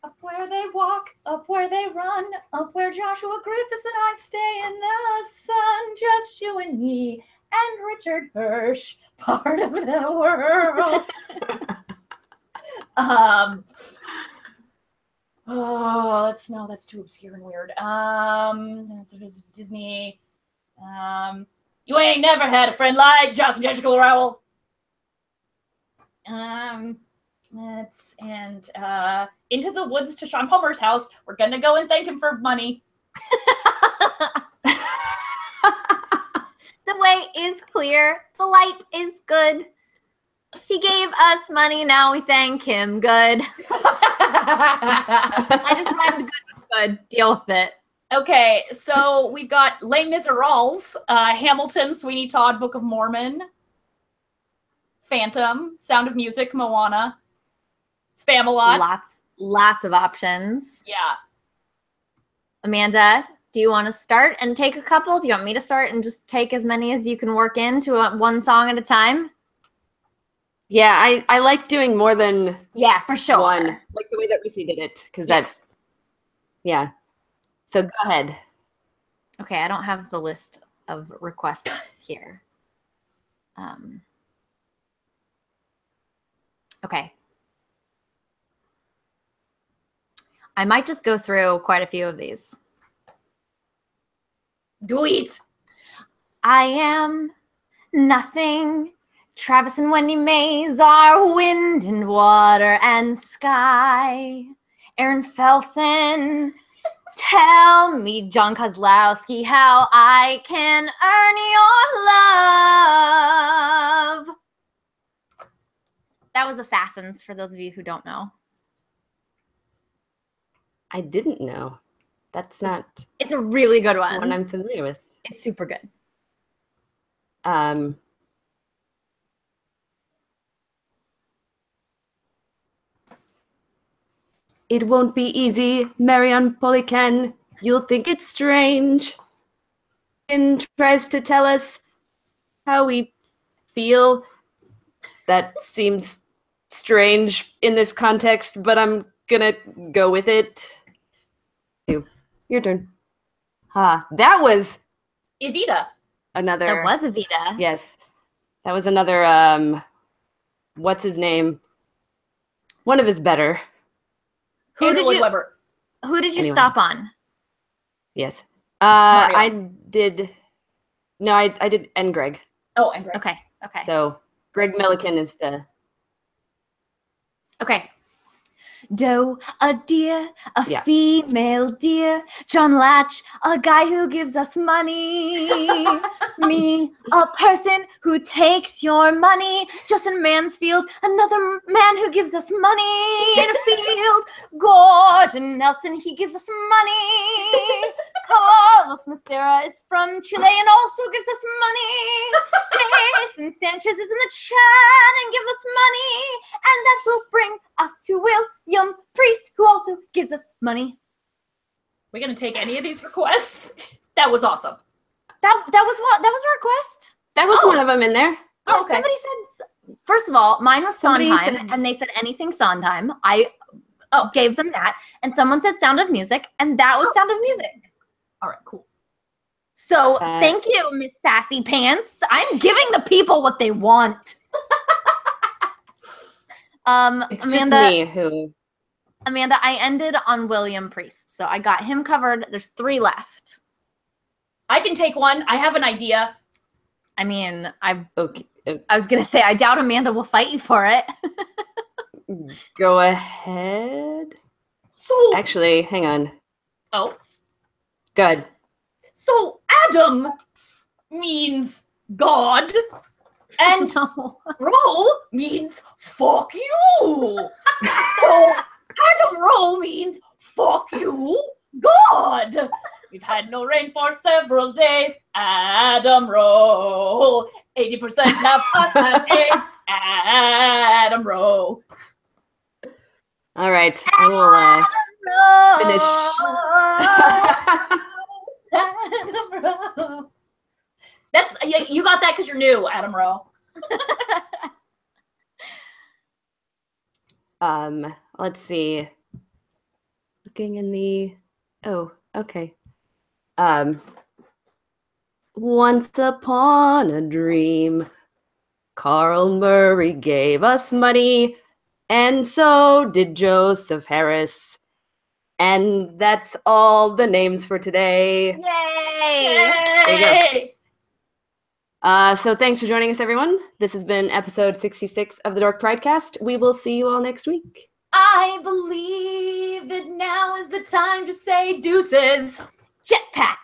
Up where they walk, up where they run, up where Joshua Griffiths and I stay in the sun, just you and me and Richard Hirsch, part of the world. Oh, that's too obscure and weird. Disney. You ain't never had a friend like Josh and Jessica Rowell. Into the Woods to Sean Palmer's house. We're gonna go and thank him for money. The way is clear. The light is good. He gave us money. Now we thank him. Good. I just rhymed good with good. Deal with it. Okay, so we've got Les Miserables, Hamilton, Sweeney Todd, Book of Mormon, Phantom, Sound of Music, Moana, Spamalot. Lots of options. Yeah. Amanda, do you want to start and take a couple? Do you want me to start and just take as many as you can work into one song at a time? Yeah, I like doing more than for sure. one, like the way that Rissy did it, because So go ahead. Okay, I don't have the list of requests here. Okay. I might just go through quite a few of these. Do it. I am nothing. Travis and Wendy Mays are wind and water and sky. Aaron Felsen, tell me, John Kozlowski, how I can earn your love. That was Assassins, for those of you who don't know. I didn't know. That's not. It's a really good one. I'm familiar with. It's super good. It won't be easy, Marion Polican. You'll think it's strange. And tries to tell us how we feel. That seems strange in this context, but I'm gonna go with it. Your turn. That was Evita. another. That was Evita. Yes, that was another. What's his name? One of his better. Who did you Anyway. stop on? Yes. Mario. I did. No, I did. And Greg. Oh, and Greg. Okay. So Greg Milliken is the. Okay. Doe, a deer, a Yeah. female deer. John Latch, a guy who gives us money. Me, a person who takes your money. Justin Mansfield, another man who gives us money in a field. Gordon Nelson, he gives us money. Carlos Macera is from Chile and also gives us money. Jason Sanchez is in the chat and gives us money. And that will bring us to William Priest, who also gives us money. We're gonna take any of these requests. That was awesome. That was what? That was a request? That was one of them in there. Yeah, Okay. somebody said, first of all, mine was Somebody Sondheim, said- and they said anything Sondheim. I gave them that. And someone said Sound of Music, and that was Sound of Music. All right, cool. So thank you, Miss Sassy Pants. I'm giving the people what they want. It's Amanda, just me who. Amanda, I ended on William Priest, so I got him covered. There's 3 left. I can take one. I have an idea. I mean, I Okay, was gonna say I doubt Amanda will fight you for it. go ahead. So Actually, hang on. oh, Good. so Adam means God, and No. Ro means fuck you. So Adam Ro means fuck you, God. We've had no rain for several days. Adam Ro. 80% have us have AIDS. Adam Ro. All right. I will Adam Ro. That's you got that because you're new, Adam Ro. Let's see. Looking in the okay. Once upon a dream, Carl Murray gave us money, and so did Joseph Harris. And that's all the names for today. Yay! There you go. So thanks for joining us, everyone. This has been episode 66 of the Dork Pridecast. We will see you all next week. I believe that now is the time to say deuces. Jetpack.